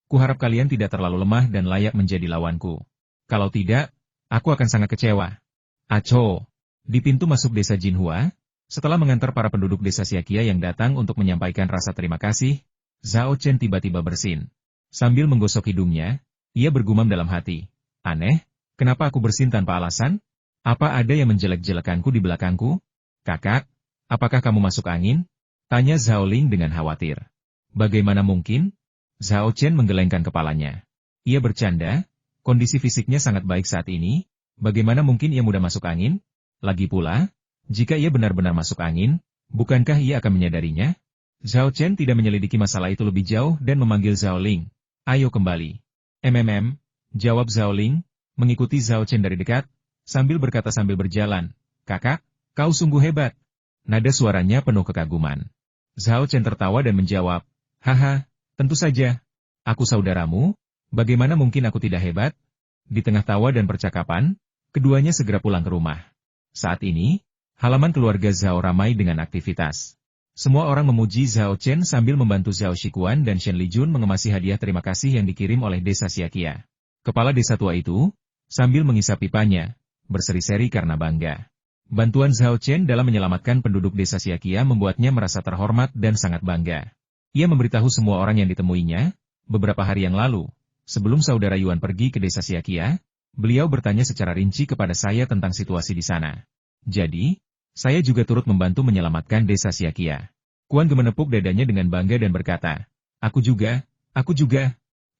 kuharap kalian tidak terlalu lemah dan layak menjadi lawanku. Kalau tidak, aku akan sangat kecewa. Acho! Di pintu masuk desa Jinhua, setelah mengantar para penduduk desa Siakia yang datang untuk menyampaikan rasa terima kasih, Zhao Chen tiba-tiba bersin. Sambil menggosok hidungnya, ia bergumam dalam hati. Aneh, kenapa aku bersin tanpa alasan? Apa ada yang menjelek-jelekanku di belakangku? Kakak, apakah kamu masuk angin? Tanya Zhao Ling dengan khawatir. Bagaimana mungkin? Zhao Chen menggelengkan kepalanya. Ia bercanda, kondisi fisiknya sangat baik saat ini, bagaimana mungkin ia mudah masuk angin? Lagi pula, jika ia benar-benar masuk angin, bukankah ia akan menyadarinya? Zhao Chen tidak menyelidiki masalah itu lebih jauh dan memanggil Zhao Ling. Ayo kembali. Jawab Zhao Ling, mengikuti Zhao Chen dari dekat, sambil berkata sambil berjalan. Kakak, kau sungguh hebat. Nada suaranya penuh kekaguman. Zhao Chen tertawa dan menjawab, haha, tentu saja. Aku saudaramu, bagaimana mungkin aku tidak hebat? Di tengah tawa dan percakapan, keduanya segera pulang ke rumah. Saat ini, halaman keluarga Zhao ramai dengan aktivitas. Semua orang memuji Zhao Chen sambil membantu Zhao Shikuan dan Shen Lijun mengemasi hadiah terima kasih yang dikirim oleh desa Siakia. Kepala desa tua itu, sambil mengisap pipanya, berseri-seri karena bangga. Bantuan Zhao Chen dalam menyelamatkan penduduk desa Siakia membuatnya merasa terhormat dan sangat bangga. Ia memberitahu semua orang yang ditemuinya, beberapa hari yang lalu, sebelum saudara Yuan pergi ke desa Siakia, beliau bertanya secara rinci kepada saya tentang situasi di sana. Jadi, saya juga turut membantu menyelamatkan desa Siakia. Kuan Ge menepuk dadanya dengan bangga dan berkata, aku juga.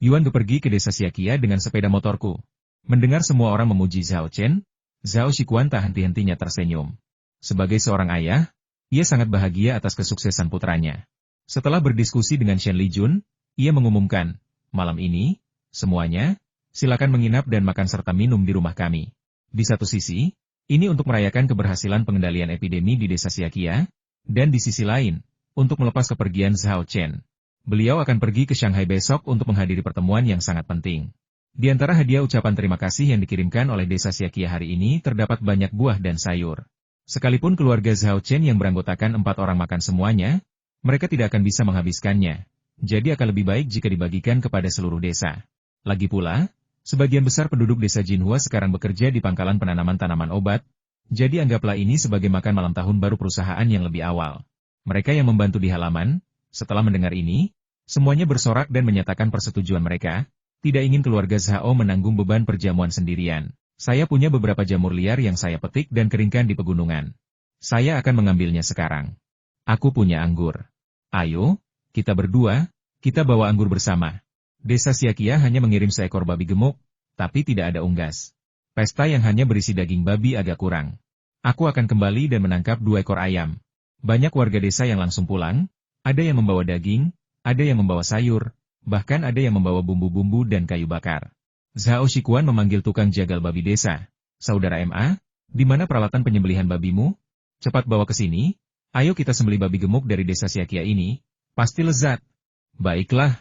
Yuan Ge pergi ke desa Siakia dengan sepeda motorku. Mendengar semua orang memuji Zhao Chen, Zhao Shikuan tak henti-hentinya tersenyum. Sebagai seorang ayah, ia sangat bahagia atas kesuksesan putranya. Setelah berdiskusi dengan Shen Lijun, ia mengumumkan, malam ini, semuanya, silakan menginap dan makan serta minum di rumah kami. Di satu sisi, ini untuk merayakan keberhasilan pengendalian epidemi di desa Siakia, dan di sisi lain, untuk melepas kepergian Zhao Chen. Beliau akan pergi ke Shanghai besok untuk menghadiri pertemuan yang sangat penting. Di antara hadiah ucapan terima kasih yang dikirimkan oleh desa Siakia hari ini terdapat banyak buah dan sayur. Sekalipun keluarga Zhao Chen yang beranggotakan 4 orang makan semuanya, mereka tidak akan bisa menghabiskannya. Jadi akan lebih baik jika dibagikan kepada seluruh desa. Lagi pula, sebagian besar penduduk desa Jinhua sekarang bekerja di pangkalan penanaman tanaman obat, jadi anggaplah ini sebagai makan malam tahun baru perusahaan yang lebih awal. Mereka yang membantu di halaman, setelah mendengar ini, semuanya bersorak dan menyatakan persetujuan mereka, tidak ingin keluarga Zhao menanggung beban perjamuan sendirian. Saya punya beberapa jamur liar yang saya petik dan keringkan di pegunungan. Saya akan mengambilnya sekarang. Aku punya anggur. Ayo, kita berdua, kita bawa anggur bersama. Desa Siakia hanya mengirim seekor babi gemuk, tapi tidak ada unggas. Pesta yang hanya berisi daging babi agak kurang. Aku akan kembali dan menangkap 2 ekor ayam. Banyak warga desa yang langsung pulang, ada yang membawa daging, ada yang membawa sayur, bahkan ada yang membawa bumbu-bumbu dan kayu bakar. Zhao Shikuan memanggil tukang jagal babi desa. Saudara Ma, di mana peralatan penyembelihan babimu? Cepat bawa ke sini. Ayo kita sembelih babi gemuk dari desa Siakia ini. Pasti lezat. Baiklah.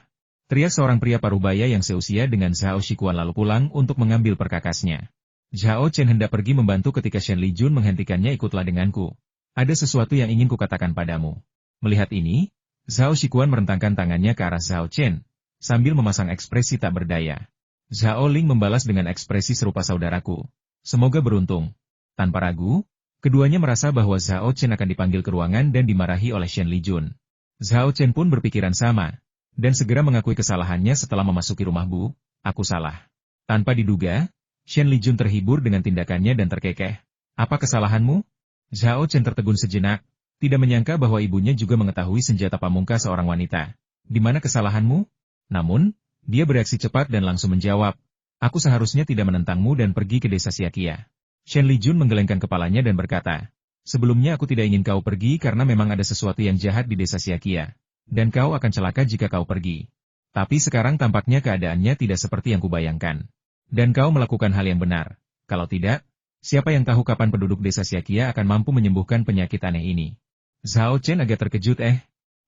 Teriak seorang pria parubaya yang seusia dengan Zhao Shikuan lalu pulang untuk mengambil perkakasnya. Zhao Chen hendak pergi membantu ketika Shen Lijun menghentikannya. Ikutlah denganku. Ada sesuatu yang ingin kukatakan padamu. Melihat ini, Zhao Shikuan merentangkan tangannya ke arah Zhao Chen, sambil memasang ekspresi tak berdaya. Zhao Ling membalas dengan ekspresi serupa saudaraku. Semoga beruntung. Tanpa ragu, keduanya merasa bahwa Zhao Chen akan dipanggil ke ruangan dan dimarahi oleh Shen Lijun. Zhao Chen pun berpikiran sama, dan segera mengakui kesalahannya setelah memasuki rumah Bu. Aku salah. Tanpa diduga, Shen Lijun terhibur dengan tindakannya dan terkekeh. Apa kesalahanmu? Zhao Chen tertegun sejenak, tidak menyangka bahwa ibunya juga mengetahui senjata pamungkas seorang wanita. Di mana kesalahanmu? Namun, dia bereaksi cepat dan langsung menjawab, aku seharusnya tidak menentangmu dan pergi ke desa Siakia. Shen Lijun menggelengkan kepalanya dan berkata, sebelumnya aku tidak ingin kau pergi karena memang ada sesuatu yang jahat di desa Siakia, dan kau akan celaka jika kau pergi. Tapi sekarang tampaknya keadaannya tidak seperti yang kubayangkan. Dan kau melakukan hal yang benar. Kalau tidak, siapa yang tahu kapan penduduk desa Siakia akan mampu menyembuhkan penyakit aneh ini. Zhao Chen agak terkejut.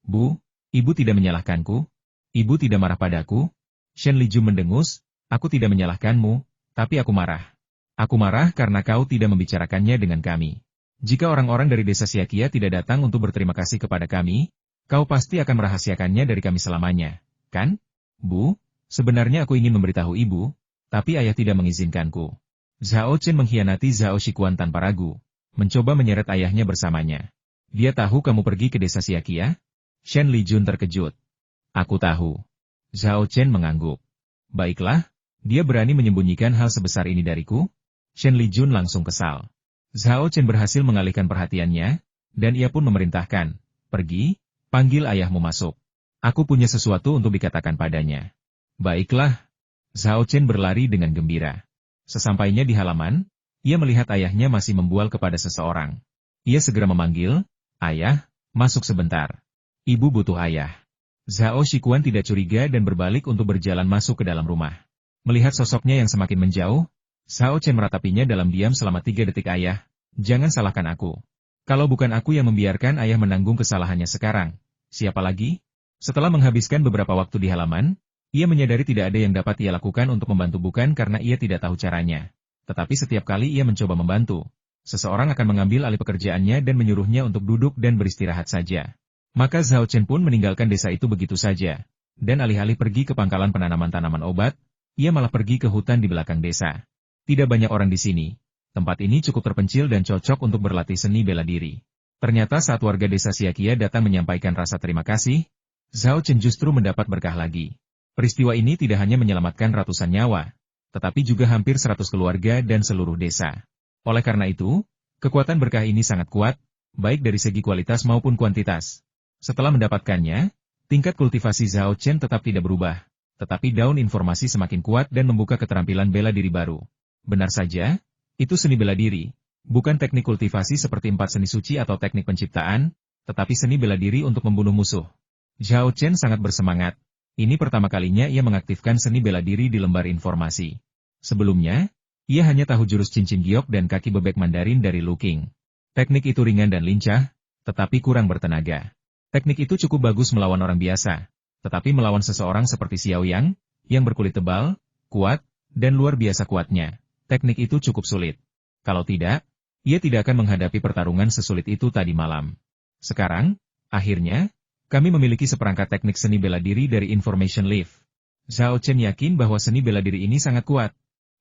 Bu, ibu tidak menyalahkanku? Ibu tidak marah padaku? Shen Lijun mendengus, aku tidak menyalahkanmu, tapi aku marah. Aku marah karena kau tidak membicarakannya dengan kami. Jika orang-orang dari desa Siakia tidak datang untuk berterima kasih kepada kami, kau pasti akan merahasiakannya dari kami selamanya, kan? Bu, sebenarnya aku ingin memberitahu ibu, tapi ayah tidak mengizinkanku. Zhao Chen mengkhianati Zhao Shikuan tanpa ragu, mencoba menyeret ayahnya bersamanya. Dia tahu kamu pergi ke desa Siakia? Shen Lijun terkejut. Aku tahu. Zhao Chen mengangguk. Baiklah, dia berani menyembunyikan hal sebesar ini dariku? Shen Lijun langsung kesal. Zhao Chen berhasil mengalihkan perhatiannya, dan ia pun memerintahkan, pergi, panggil ayahmu masuk. Aku punya sesuatu untuk dikatakan padanya. Baiklah. Zhao Chen berlari dengan gembira. Sesampainya di halaman, ia melihat ayahnya masih membual kepada seseorang. Ia segera memanggil, ayah, masuk sebentar. Ibu butuh ayah. Zhao Shikuan tidak curiga dan berbalik untuk berjalan masuk ke dalam rumah. Melihat sosoknya yang semakin menjauh, Zhao Chen meratapinya dalam diam selama 3 detik. Ayah, jangan salahkan aku. Kalau bukan aku yang membiarkan ayah menanggung kesalahannya sekarang, siapa lagi? Setelah menghabiskan beberapa waktu di halaman, ia menyadari tidak ada yang dapat ia lakukan untuk membantu bukan karena ia tidak tahu caranya. Tetapi setiap kali ia mencoba membantu, seseorang akan mengambil alih pekerjaannya dan menyuruhnya untuk duduk dan beristirahat saja. Maka Zhao Chen pun meninggalkan desa itu begitu saja, dan alih-alih pergi ke pangkalan penanaman tanaman obat, ia malah pergi ke hutan di belakang desa. Tidak banyak orang di sini. Tempat ini cukup terpencil dan cocok untuk berlatih seni bela diri. Ternyata saat warga desa Siakia datang menyampaikan rasa terima kasih, Zhao Chen justru mendapat berkah lagi. Peristiwa ini tidak hanya menyelamatkan ratusan nyawa, tetapi juga hampir 100 keluarga dan seluruh desa. Oleh karena itu, kekuatan berkah ini sangat kuat, baik dari segi kualitas maupun kuantitas. Setelah mendapatkannya, tingkat kultivasi Zhao Chen tetap tidak berubah, tetapi daun informasi semakin kuat dan membuka keterampilan bela diri baru. Benar saja, itu seni bela diri, bukan teknik kultivasi seperti 4 seni suci atau teknik penciptaan, tetapi seni bela diri untuk membunuh musuh. Zhao Chen sangat bersemangat, ini pertama kalinya ia mengaktifkan seni bela diri di lembar informasi. Sebelumnya, ia hanya tahu jurus cincin giok dan kaki bebek Mandarin dari Lu Qing. Teknik itu ringan dan lincah, tetapi kurang bertenaga. Teknik itu cukup bagus melawan orang biasa, tetapi melawan seseorang seperti Xiao Yang, yang berkulit tebal, kuat, dan luar biasa kuatnya, teknik itu cukup sulit. Kalau tidak, ia tidak akan menghadapi pertarungan sesulit itu tadi malam. Sekarang, akhirnya, kami memiliki seperangkat teknik seni bela diri dari Information Leaf. Zhao Chen yakin bahwa seni bela diri ini sangat kuat.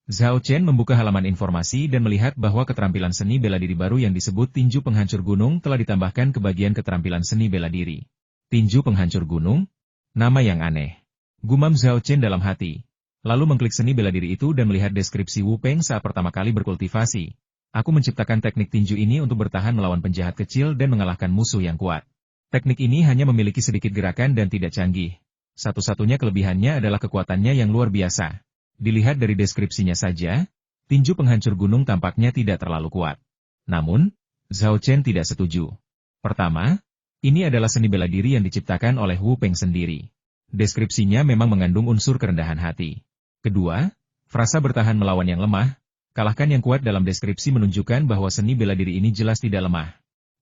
Zhao Chen membuka halaman informasi dan melihat bahwa keterampilan seni bela diri baru yang disebut tinju penghancur gunung telah ditambahkan ke bagian keterampilan seni bela diri. Tinju penghancur gunung? Nama yang aneh. Gumam Zhao Chen dalam hati. Lalu mengklik seni bela diri itu dan melihat deskripsi Wu Peng saat pertama kali berkultivasi. Aku menciptakan teknik tinju ini untuk bertahan melawan penjahat kecil dan mengalahkan musuh yang kuat. Teknik ini hanya memiliki sedikit gerakan dan tidak canggih. Satu-satunya kelebihannya adalah kekuatannya yang luar biasa. Dilihat dari deskripsinya saja, tinju penghancur gunung tampaknya tidak terlalu kuat. Namun, Zhao Chen tidak setuju. Pertama, ini adalah seni bela diri yang diciptakan oleh Wu Peng sendiri. Deskripsinya memang mengandung unsur kerendahan hati. Kedua, frasa bertahan melawan yang lemah, kalahkan yang kuat dalam deskripsi menunjukkan bahwa seni bela diri ini jelas tidak lemah.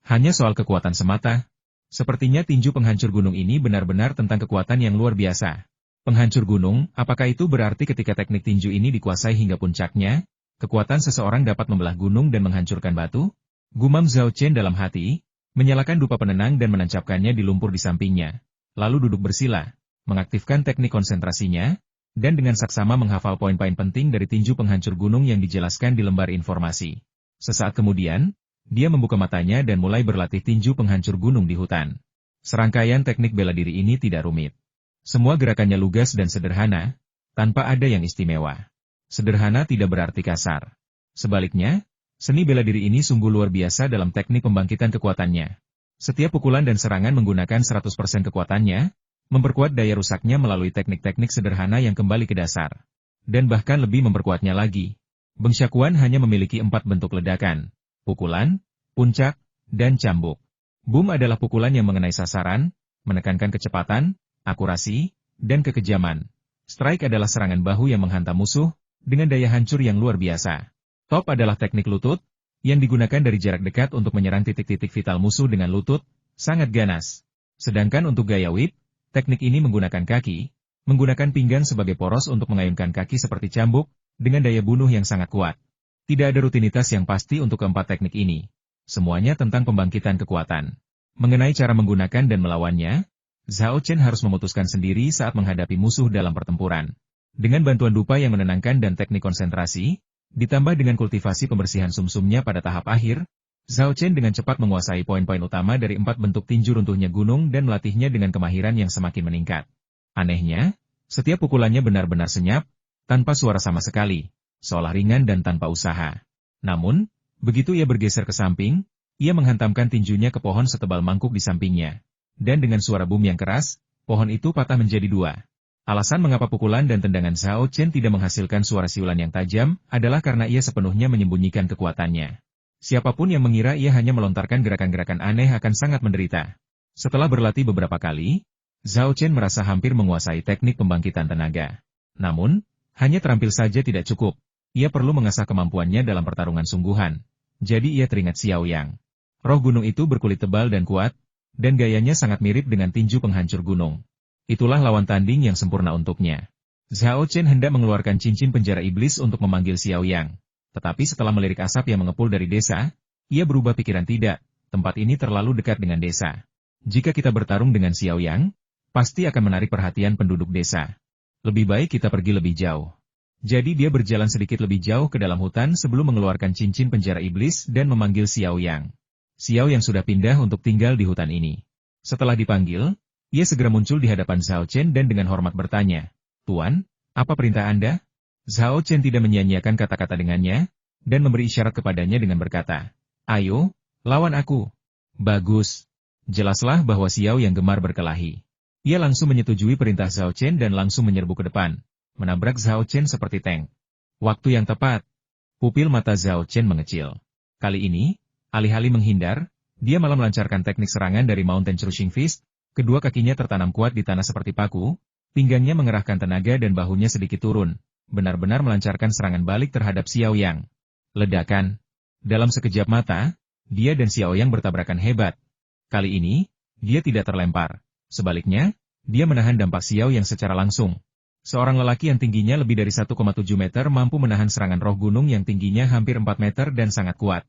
Hanya soal kekuatan semata. Sepertinya tinju penghancur gunung ini benar-benar tentang kekuatan yang luar biasa. Penghancur gunung, apakah itu berarti ketika teknik tinju ini dikuasai hingga puncaknya, kekuatan seseorang dapat membelah gunung dan menghancurkan batu? Gumam Zhao Chen dalam hati, menyalakan dupa penenang dan menancapkannya di lumpur di sampingnya. Lalu duduk bersila, mengaktifkan teknik konsentrasinya, dan dengan saksama menghafal poin-poin penting dari tinju penghancur gunung yang dijelaskan di lembar informasi. Sesaat kemudian, dia membuka matanya dan mulai berlatih tinju penghancur gunung di hutan. Serangkaian teknik bela diri ini tidak rumit. Semua gerakannya lugas dan sederhana, tanpa ada yang istimewa. Sederhana tidak berarti kasar. Sebaliknya, seni bela diri ini sungguh luar biasa dalam teknik pembangkitan kekuatannya. Setiap pukulan dan serangan menggunakan 100% kekuatannya, memperkuat daya rusaknya melalui teknik-teknik sederhana yang kembali ke dasar. Dan bahkan lebih memperkuatnya lagi. Beng Shakuan hanya memiliki 4 bentuk ledakan: pukulan, puncak, dan cambuk. Boom adalah pukulan yang mengenai sasaran, menekankan kecepatan, akurasi, dan kekejaman. Strike adalah serangan bahu yang menghantam musuh, dengan daya hancur yang luar biasa. Top adalah teknik lutut, yang digunakan dari jarak dekat untuk menyerang titik-titik vital musuh dengan lutut, sangat ganas. Sedangkan untuk gaya whip, teknik ini menggunakan kaki, menggunakan pinggang sebagai poros untuk mengayunkan kaki seperti cambuk, dengan daya bunuh yang sangat kuat. Tidak ada rutinitas yang pasti untuk keempat teknik ini. Semuanya tentang pembangkitan kekuatan. Mengenai cara menggunakan dan melawannya, Zhao Chen harus memutuskan sendiri saat menghadapi musuh dalam pertempuran. Dengan bantuan dupa yang menenangkan dan teknik konsentrasi, ditambah dengan kultivasi pembersihan sumsumnya pada tahap akhir, Zhao Chen dengan cepat menguasai poin-poin utama dari 4 bentuk tinju runtuhnya gunung dan melatihnya dengan kemahiran yang semakin meningkat. Anehnya, setiap pukulannya benar-benar senyap, tanpa suara sama sekali, seolah ringan dan tanpa usaha. Namun, begitu ia bergeser ke samping, ia menghantamkan tinjunya ke pohon setebal mangkuk di sampingnya. Dan dengan suara boom yang keras, pohon itu patah menjadi 2. Alasan mengapa pukulan dan tendangan Zhao Chen tidak menghasilkan suara siulan yang tajam, adalah karena ia sepenuhnya menyembunyikan kekuatannya. Siapapun yang mengira ia hanya melontarkan gerakan-gerakan aneh akan sangat menderita. Setelah berlatih beberapa kali, Zhao Chen merasa hampir menguasai teknik pembangkitan tenaga. Namun, hanya terampil saja tidak cukup. Ia perlu mengasah kemampuannya dalam pertarungan sungguhan. Jadi ia teringat Xiao Yang. Roh gunung itu berkulit tebal dan kuat, dan gayanya sangat mirip dengan tinju penghancur gunung. Itulah lawan tanding yang sempurna untuknya. Zhao Chen hendak mengeluarkan cincin penjara iblis untuk memanggil Xiao Yang. Tetapi setelah melirik asap yang mengepul dari desa, ia berubah pikiran tidak, tempat ini terlalu dekat dengan desa. Jika kita bertarung dengan Xiao Yang, pasti akan menarik perhatian penduduk desa. Lebih baik kita pergi lebih jauh. Jadi dia berjalan sedikit lebih jauh ke dalam hutan sebelum mengeluarkan cincin penjara iblis dan memanggil Xiao Yang. Xiao Yang sudah pindah untuk tinggal di hutan ini. Setelah dipanggil, ia segera muncul di hadapan Zhao Chen dan dengan hormat bertanya, "Tuan, apa perintah Anda?" Zhao Chen tidak menyia-nyiakan kata-kata dengannya, dan memberi isyarat kepadanya dengan berkata, "Ayo, lawan aku." Bagus. Jelaslah bahwa Xiao Yang gemar berkelahi. Ia langsung menyetujui perintah Zhao Chen dan langsung menyerbu ke depan, menabrak Zhao Chen seperti tank. Waktu yang tepat. Pupil mata Zhao Chen mengecil. Kali ini, alih-alih menghindar, dia malah melancarkan teknik serangan dari Mountain Crushing Fist. Kedua kakinya tertanam kuat di tanah seperti paku, pinggangnya mengerahkan tenaga dan bahunya sedikit turun, benar-benar melancarkan serangan balik terhadap Xiao Yang. Ledakan. Dalam sekejap mata, dia dan Xiao Yang bertabrakan hebat. Kali ini, dia tidak terlempar. Sebaliknya, dia menahan dampak Xiao Yang secara langsung. Seorang lelaki yang tingginya lebih dari 1,7 meter mampu menahan serangan roh gunung yang tingginya hampir 4 meter dan sangat kuat.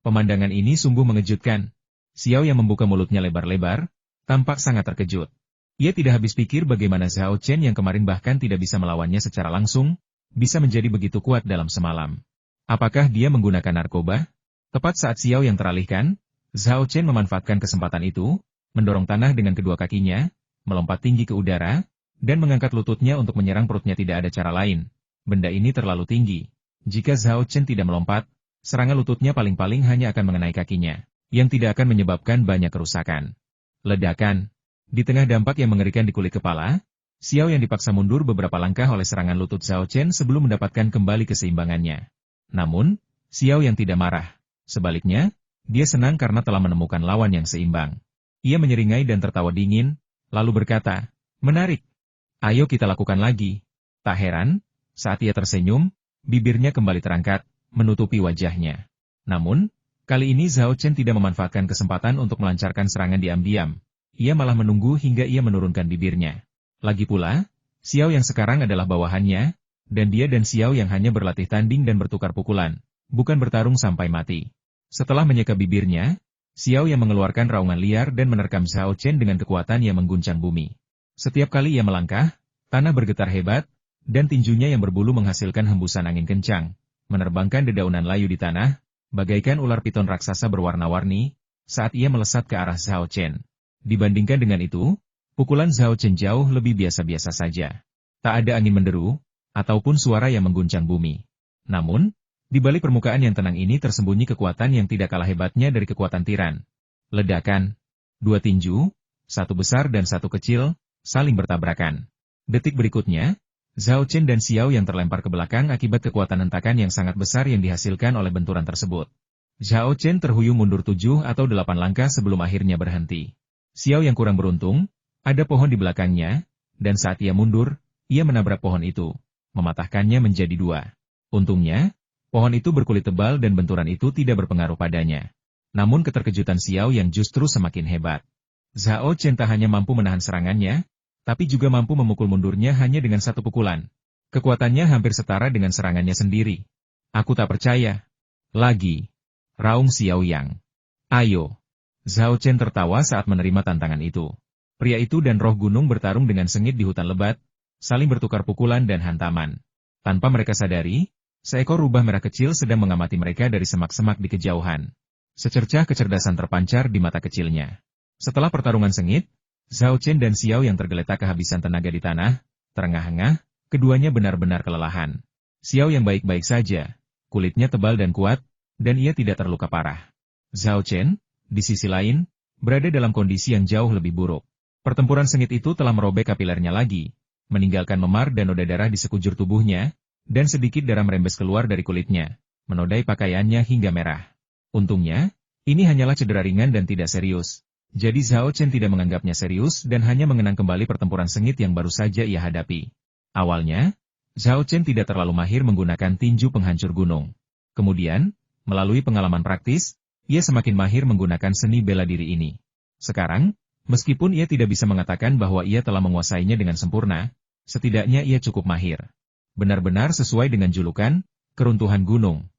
Pemandangan ini sungguh mengejutkan. Xiao Yang membuka mulutnya lebar-lebar, tampak sangat terkejut. Ia tidak habis pikir bagaimana Zhao Chen yang kemarin bahkan tidak bisa melawannya secara langsung, bisa menjadi begitu kuat dalam semalam. Apakah dia menggunakan narkoba? Tepat saat Xiao yang teralihkan, Zhao Chen memanfaatkan kesempatan itu, mendorong tanah dengan kedua kakinya, melompat tinggi ke udara, dan mengangkat lututnya untuk menyerang perutnya. Tidak ada cara lain. Benda ini terlalu tinggi. Jika Zhao Chen tidak melompat, serangan lututnya paling-paling hanya akan mengenai kakinya, yang tidak akan menyebabkan banyak kerusakan. Ledakan. Di tengah dampak yang mengerikan di kulit kepala, Xiao yang dipaksa mundur beberapa langkah oleh serangan lutut Zhao Chen sebelum mendapatkan kembali keseimbangannya. Namun, Xiao yang tidak marah. Sebaliknya, dia senang karena telah menemukan lawan yang seimbang. Ia menyeringai dan tertawa dingin, lalu berkata, "Menarik. Ayo kita lakukan lagi." Tak heran, saat ia tersenyum, bibirnya kembali terangkat, menutupi wajahnya. Namun, kali ini Zhao Chen tidak memanfaatkan kesempatan untuk melancarkan serangan diam-diam. Ia malah menunggu hingga ia menurunkan bibirnya. Lagi pula, Xiao yang sekarang adalah bawahannya, dan dia dan Xiao yang hanya berlatih tanding dan bertukar pukulan, bukan bertarung sampai mati. Setelah menyeka bibirnya, Xiao yang mengeluarkan raungan liar dan menerkam Zhao Chen dengan kekuatan yang mengguncang bumi. Setiap kali ia melangkah, tanah bergetar hebat, dan tinjunya yang berbulu menghasilkan hembusan angin kencang, menerbangkan dedaunan layu di tanah, bagaikan ular piton raksasa berwarna-warni, saat ia melesat ke arah Zhao Chen. Dibandingkan dengan itu, pukulan Zhao Chen jauh lebih biasa-biasa saja. Tak ada angin menderu, ataupun suara yang mengguncang bumi. Namun, di balik permukaan yang tenang ini tersembunyi kekuatan yang tidak kalah hebatnya dari kekuatan tiran. Ledakan. Dua tinju, satu besar dan satu kecil, saling bertabrakan. Detik berikutnya, Zhao Chen dan Xiao yang terlempar ke belakang akibat kekuatan hentakan yang sangat besar yang dihasilkan oleh benturan tersebut. Zhao Chen terhuyung mundur 7 atau 8 langkah sebelum akhirnya berhenti. Xiao yang kurang beruntung, ada pohon di belakangnya, dan saat ia mundur, ia menabrak pohon itu, mematahkannya menjadi 2. Untungnya, pohon itu berkulit tebal dan benturan itu tidak berpengaruh padanya. Namun keterkejutan Xiao yang justru semakin hebat. Zhao Chen tak hanya mampu menahan serangannya, tapi juga mampu memukul mundurnya hanya dengan satu pukulan. Kekuatannya hampir setara dengan serangannya sendiri. "Aku tak percaya." Lagi. Raung Xiao Yang. "Ayo." Zhao Chen tertawa saat menerima tantangan itu. Pria itu dan roh gunung bertarung dengan sengit di hutan lebat, saling bertukar pukulan dan hantaman. Tanpa mereka sadari, seekor rubah merah kecil sedang mengamati mereka dari semak-semak di kejauhan. Secercah kecerdasan terpancar di mata kecilnya. Setelah pertarungan sengit, Zhao Chen dan Xiao yang tergeletak kehabisan tenaga di tanah, terengah-engah, keduanya benar-benar kelelahan. Xiao yang baik-baik saja, kulitnya tebal dan kuat, dan ia tidak terluka parah. Zhao Chen, di sisi lain, berada dalam kondisi yang jauh lebih buruk. Pertempuran sengit itu telah merobek kapilernya lagi, meninggalkan memar dan noda darah di sekujur tubuhnya, dan sedikit darah merembes keluar dari kulitnya, menodai pakaiannya hingga merah. Untungnya, ini hanyalah cedera ringan dan tidak serius. Jadi Zhao Chen tidak menganggapnya serius dan hanya mengenang kembali pertempuran sengit yang baru saja ia hadapi. Awalnya, Zhao Chen tidak terlalu mahir menggunakan tinju penghancur gunung. Kemudian, melalui pengalaman praktis, ia semakin mahir menggunakan seni bela diri ini. Sekarang, meskipun ia tidak bisa mengatakan bahwa ia telah menguasainya dengan sempurna, setidaknya ia cukup mahir. Benar-benar sesuai dengan julukan, keruntuhan gunung.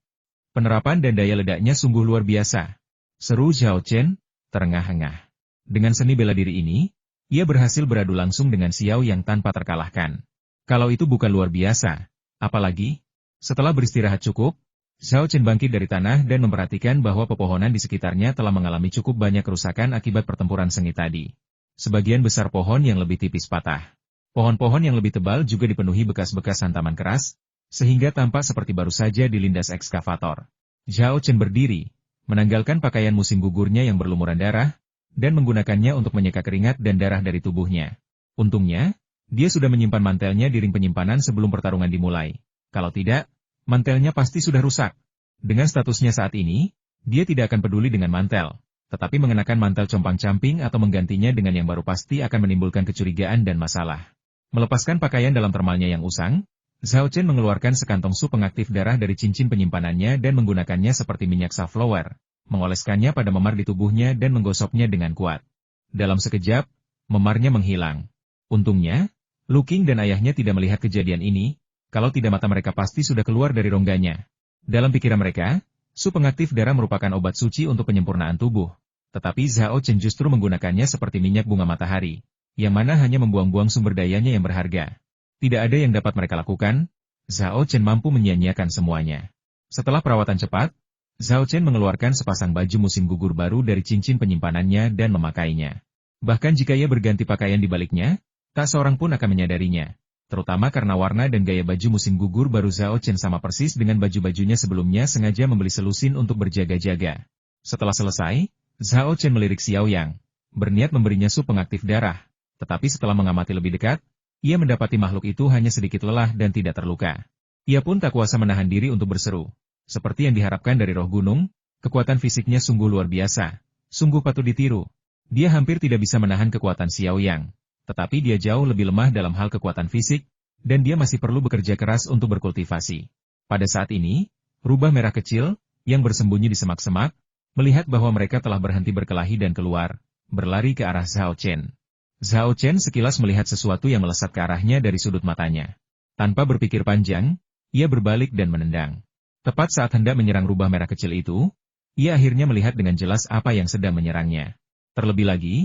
Penerapan dan daya ledaknya sungguh luar biasa. Seru Zhao Chen, terengah-engah. Dengan seni bela diri ini, ia berhasil beradu langsung dengan Xiao yang tanpa terkalahkan. Kalau itu bukan luar biasa, apalagi, setelah beristirahat cukup, Zhao Chen bangkit dari tanah dan memperhatikan bahwa pepohonan di sekitarnya telah mengalami cukup banyak kerusakan akibat pertempuran sengit tadi. Sebagian besar pohon yang lebih tipis patah. Pohon-pohon yang lebih tebal juga dipenuhi bekas-bekas hantaman keras, sehingga tampak seperti baru saja dilindas ekskavator. Zhao Chen berdiri, menanggalkan pakaian musim gugurnya yang berlumuran darah, dan menggunakannya untuk menyeka keringat dan darah dari tubuhnya. Untungnya, dia sudah menyimpan mantelnya di ring penyimpanan sebelum pertarungan dimulai. Kalau tidak, mantelnya pasti sudah rusak. Dengan statusnya saat ini, dia tidak akan peduli dengan mantel, tetapi mengenakan mantel compang-camping atau menggantinya dengan yang baru pasti akan menimbulkan kecurigaan dan masalah. Melepaskan pakaian dalam termalnya yang usang, Zhao Chen mengeluarkan sekantong sup pengaktif darah dari cincin penyimpanannya dan menggunakannya seperti minyak safflower, mengoleskannya pada memar di tubuhnya dan menggosoknya dengan kuat. Dalam sekejap, memarnya menghilang. Untungnya, Lu Qing dan ayahnya tidak melihat kejadian ini, kalau tidak mata mereka pasti sudah keluar dari rongganya. Dalam pikiran mereka, sup pengaktif darah merupakan obat suci untuk penyempurnaan tubuh. Tetapi Zhao Chen justru menggunakannya seperti minyak bunga matahari, yang mana hanya membuang-buang sumber dayanya yang berharga. Tidak ada yang dapat mereka lakukan, Zhao Chen mampu menyia-nyiakan semuanya. Setelah perawatan cepat, Zhao Chen mengeluarkan sepasang baju musim gugur baru dari cincin penyimpanannya dan memakainya. Bahkan jika ia berganti pakaian di baliknya, tak seorang pun akan menyadarinya. Terutama karena warna dan gaya baju musim gugur baru Zhao Chen sama persis dengan baju-bajunya sebelumnya sengaja membeli selusin untuk berjaga-jaga. Setelah selesai, Zhao Chen melirik Xiao Yang, berniat memberinya sup pengaktif darah. Tetapi setelah mengamati lebih dekat, ia mendapati makhluk itu hanya sedikit lelah dan tidak terluka. Ia pun tak kuasa menahan diri untuk berseru. Seperti yang diharapkan dari roh gunung, kekuatan fisiknya sungguh luar biasa. Sungguh patut ditiru. Dia hampir tidak bisa menahan kekuatan Xiao Yang. Tetapi dia jauh lebih lemah dalam hal kekuatan fisik, dan dia masih perlu bekerja keras untuk berkultivasi. Pada saat ini, rubah merah kecil, yang bersembunyi di semak-semak, melihat bahwa mereka telah berhenti berkelahi dan keluar, berlari ke arah Zhao Chen. Zhao Chen sekilas melihat sesuatu yang melesat ke arahnya dari sudut matanya. Tanpa berpikir panjang, ia berbalik dan menendang. Tepat saat hendak menyerang rubah merah kecil itu, ia akhirnya melihat dengan jelas apa yang sedang menyerangnya. Terlebih lagi,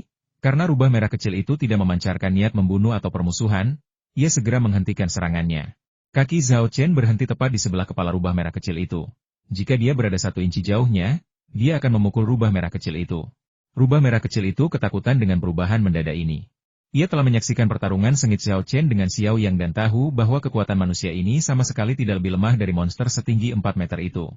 karena rubah merah kecil itu tidak memancarkan niat membunuh atau permusuhan, ia segera menghentikan serangannya. Kaki Zhao Chen berhenti tepat di sebelah kepala rubah merah kecil itu. Jika dia berada 1 inci jauhnya, dia akan memukul rubah merah kecil itu. Rubah merah kecil itu ketakutan dengan perubahan mendadak ini. Ia telah menyaksikan pertarungan sengit Zhao Chen dengan Xiao Yang dan tahu bahwa kekuatan manusia ini sama sekali tidak lebih lemah dari monster setinggi 4 meter itu.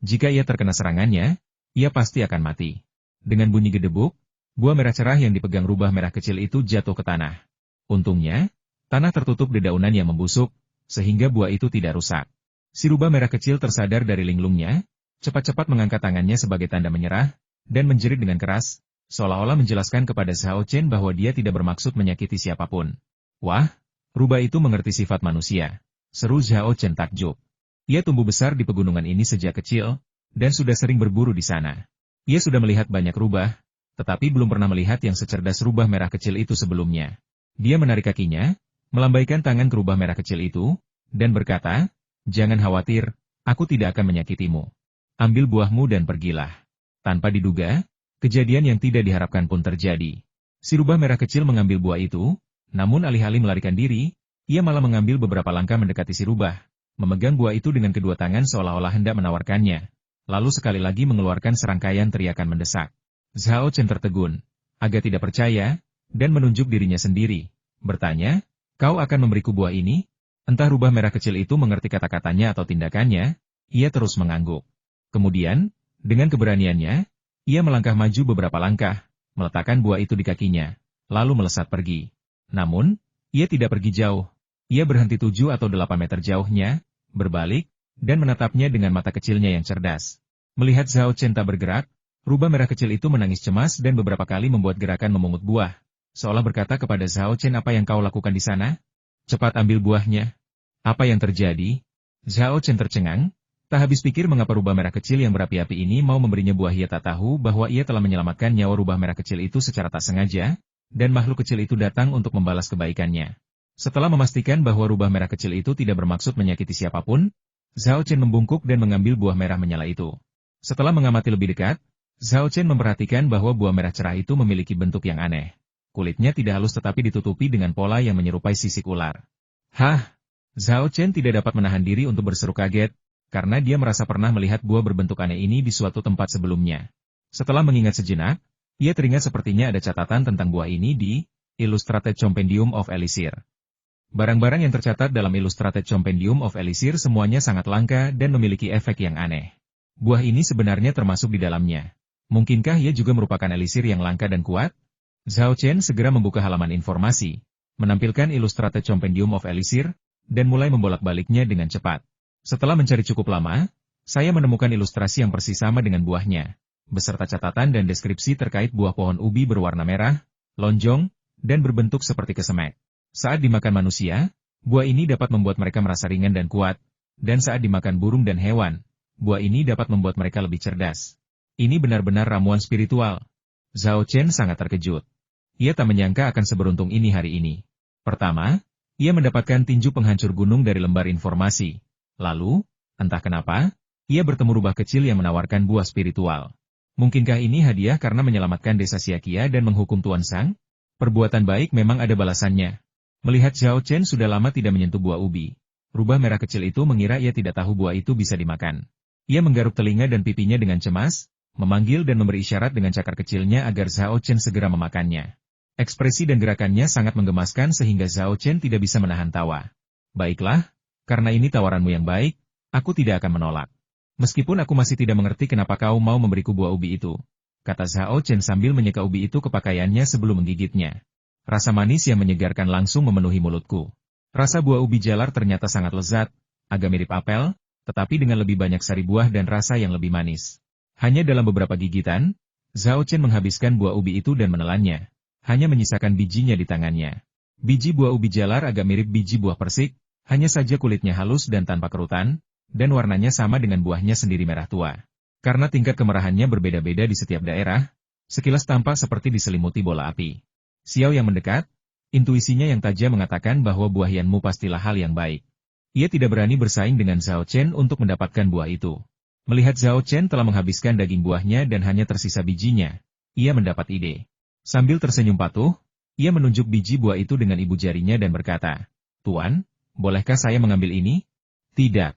Jika ia terkena serangannya, ia pasti akan mati. Dengan bunyi gedebuk, buah merah cerah yang dipegang rubah merah kecil itu jatuh ke tanah. Untungnya, tanah tertutup dedaunan yang membusuk, sehingga buah itu tidak rusak. Si rubah merah kecil tersadar dari linglungnya, cepat-cepat mengangkat tangannya sebagai tanda menyerah, dan menjerit dengan keras, seolah-olah menjelaskan kepada Zhao Chen bahwa dia tidak bermaksud menyakiti siapapun. Wah, rubah itu mengerti sifat manusia, seru Zhao Chen takjub. Ia tumbuh besar di pegunungan ini sejak kecil, dan sudah sering berburu di sana. Ia sudah melihat banyak rubah, tetapi belum pernah melihat yang secerdas rubah merah kecil itu sebelumnya. Dia menarik kakinya, melambaikan tangan ke rubah merah kecil itu, dan berkata, "Jangan khawatir, aku tidak akan menyakitimu. Ambil buahmu dan pergilah." Tanpa diduga, kejadian yang tidak diharapkan pun terjadi. Si rubah merah kecil mengambil buah itu, namun alih-alih melarikan diri, ia malah mengambil beberapa langkah mendekati si rubah, memegang buah itu dengan kedua tangan seolah-olah hendak menawarkannya, lalu sekali lagi mengeluarkan serangkaian teriakan mendesak. Zhao Chen tertegun, agak tidak percaya, dan menunjuk dirinya sendiri, bertanya, "Kau akan memberiku buah ini?" Entah rubah merah kecil itu mengerti kata-katanya atau tindakannya, ia terus mengangguk. Kemudian, dengan keberaniannya, ia melangkah maju beberapa langkah, meletakkan buah itu di kakinya, lalu melesat pergi. Namun, ia tidak pergi jauh. Ia berhenti 7 atau 8 meter jauhnya, berbalik, dan menatapnya dengan mata kecilnya yang cerdas. Melihat Zhao Chen tak bergerak, rubah merah kecil itu menangis cemas dan beberapa kali membuat gerakan memungut buah, seolah berkata kepada Zhao Chen, "Apa yang kau lakukan di sana? Cepat ambil buahnya." Apa yang terjadi? Zhao Chen tercengang. Tak habis pikir mengapa rubah merah kecil yang berapi-api ini mau memberinya buah. Ia tak tahu bahwa ia telah menyelamatkan nyawa rubah merah kecil itu secara tak sengaja, dan makhluk kecil itu datang untuk membalas kebaikannya. Setelah memastikan bahwa rubah merah kecil itu tidak bermaksud menyakiti siapapun, Zhao Chen membungkuk dan mengambil buah merah menyala itu. Setelah mengamati lebih dekat, Zhao Chen memperhatikan bahwa buah merah cerah itu memiliki bentuk yang aneh. Kulitnya tidak halus tetapi ditutupi dengan pola yang menyerupai sisik ular. Hah! Zhao Chen tidak dapat menahan diri untuk berseru kaget, karena dia merasa pernah melihat buah berbentuk aneh ini di suatu tempat sebelumnya. Setelah mengingat sejenak, ia teringat sepertinya ada catatan tentang buah ini di Illustrated Compendium of Elixir. Barang-barang yang tercatat dalam Illustrated Compendium of Elixir semuanya sangat langka dan memiliki efek yang aneh. Buah ini sebenarnya termasuk di dalamnya. Mungkinkah ia juga merupakan elixir yang langka dan kuat? Zhao Chen segera membuka halaman informasi, menampilkan Illustrated Compendium of Elixir, dan mulai membolak-baliknya dengan cepat. Setelah mencari cukup lama, saya menemukan ilustrasi yang persis sama dengan buahnya, beserta catatan dan deskripsi terkait buah pohon ubi berwarna merah, lonjong, dan berbentuk seperti kesemek. Saat dimakan manusia, buah ini dapat membuat mereka merasa ringan dan kuat, dan saat dimakan burung dan hewan, buah ini dapat membuat mereka lebih cerdas. Ini benar-benar ramuan spiritual. Zhao Chen sangat terkejut. Ia tak menyangka akan seberuntung ini hari ini. Pertama, ia mendapatkan tinju penghancur gunung dari lembar informasi. Lalu, entah kenapa, ia bertemu rubah kecil yang menawarkan buah spiritual. Mungkinkah ini hadiah karena menyelamatkan desa Xiaqia dan menghukum Tuan Sang? Perbuatan baik memang ada balasannya. Melihat Zhao Chen sudah lama tidak menyentuh buah ubi, Rubah merah kecil itu mengira ia tidak tahu buah itu bisa dimakan. Ia menggaruk telinga dan pipinya dengan cemas, memanggil dan memberi isyarat dengan cakar kecilnya agar Zhao Chen segera memakannya. Ekspresi dan gerakannya sangat menggemaskan sehingga Zhao Chen tidak bisa menahan tawa. Baiklah, karena ini tawaranmu yang baik, aku tidak akan menolak. Meskipun aku masih tidak mengerti kenapa kau mau memberiku buah ubi itu, kata Zhao Chen sambil menyeka ubi itu ke pakaiannya sebelum menggigitnya. Rasa manis yang menyegarkan langsung memenuhi mulutku. Rasa buah ubi jalar ternyata sangat lezat, agak mirip apel, tetapi dengan lebih banyak sari buah dan rasa yang lebih manis. Hanya dalam beberapa gigitan, Zhao Chen menghabiskan buah ubi itu dan menelannya. Hanya menyisakan bijinya di tangannya. Biji buah ubi jalar agak mirip biji buah persik, hanya saja kulitnya halus dan tanpa kerutan, dan warnanya sama dengan buahnya sendiri merah tua. Karena tingkat kemerahannya berbeda-beda di setiap daerah, sekilas tampak seperti diselimuti bola api. Xiao yang mendekat, intuisinya yang tajam mengatakan bahwa buah Yanmu pastilah hal yang baik. Ia tidak berani bersaing dengan Zhao Chen untuk mendapatkan buah itu. Melihat Zhao Chen telah menghabiskan daging buahnya dan hanya tersisa bijinya, ia mendapat ide. Sambil tersenyum patuh, ia menunjuk biji buah itu dengan ibu jarinya dan berkata, "Tuan, bolehkah saya mengambil ini?" "Tidak."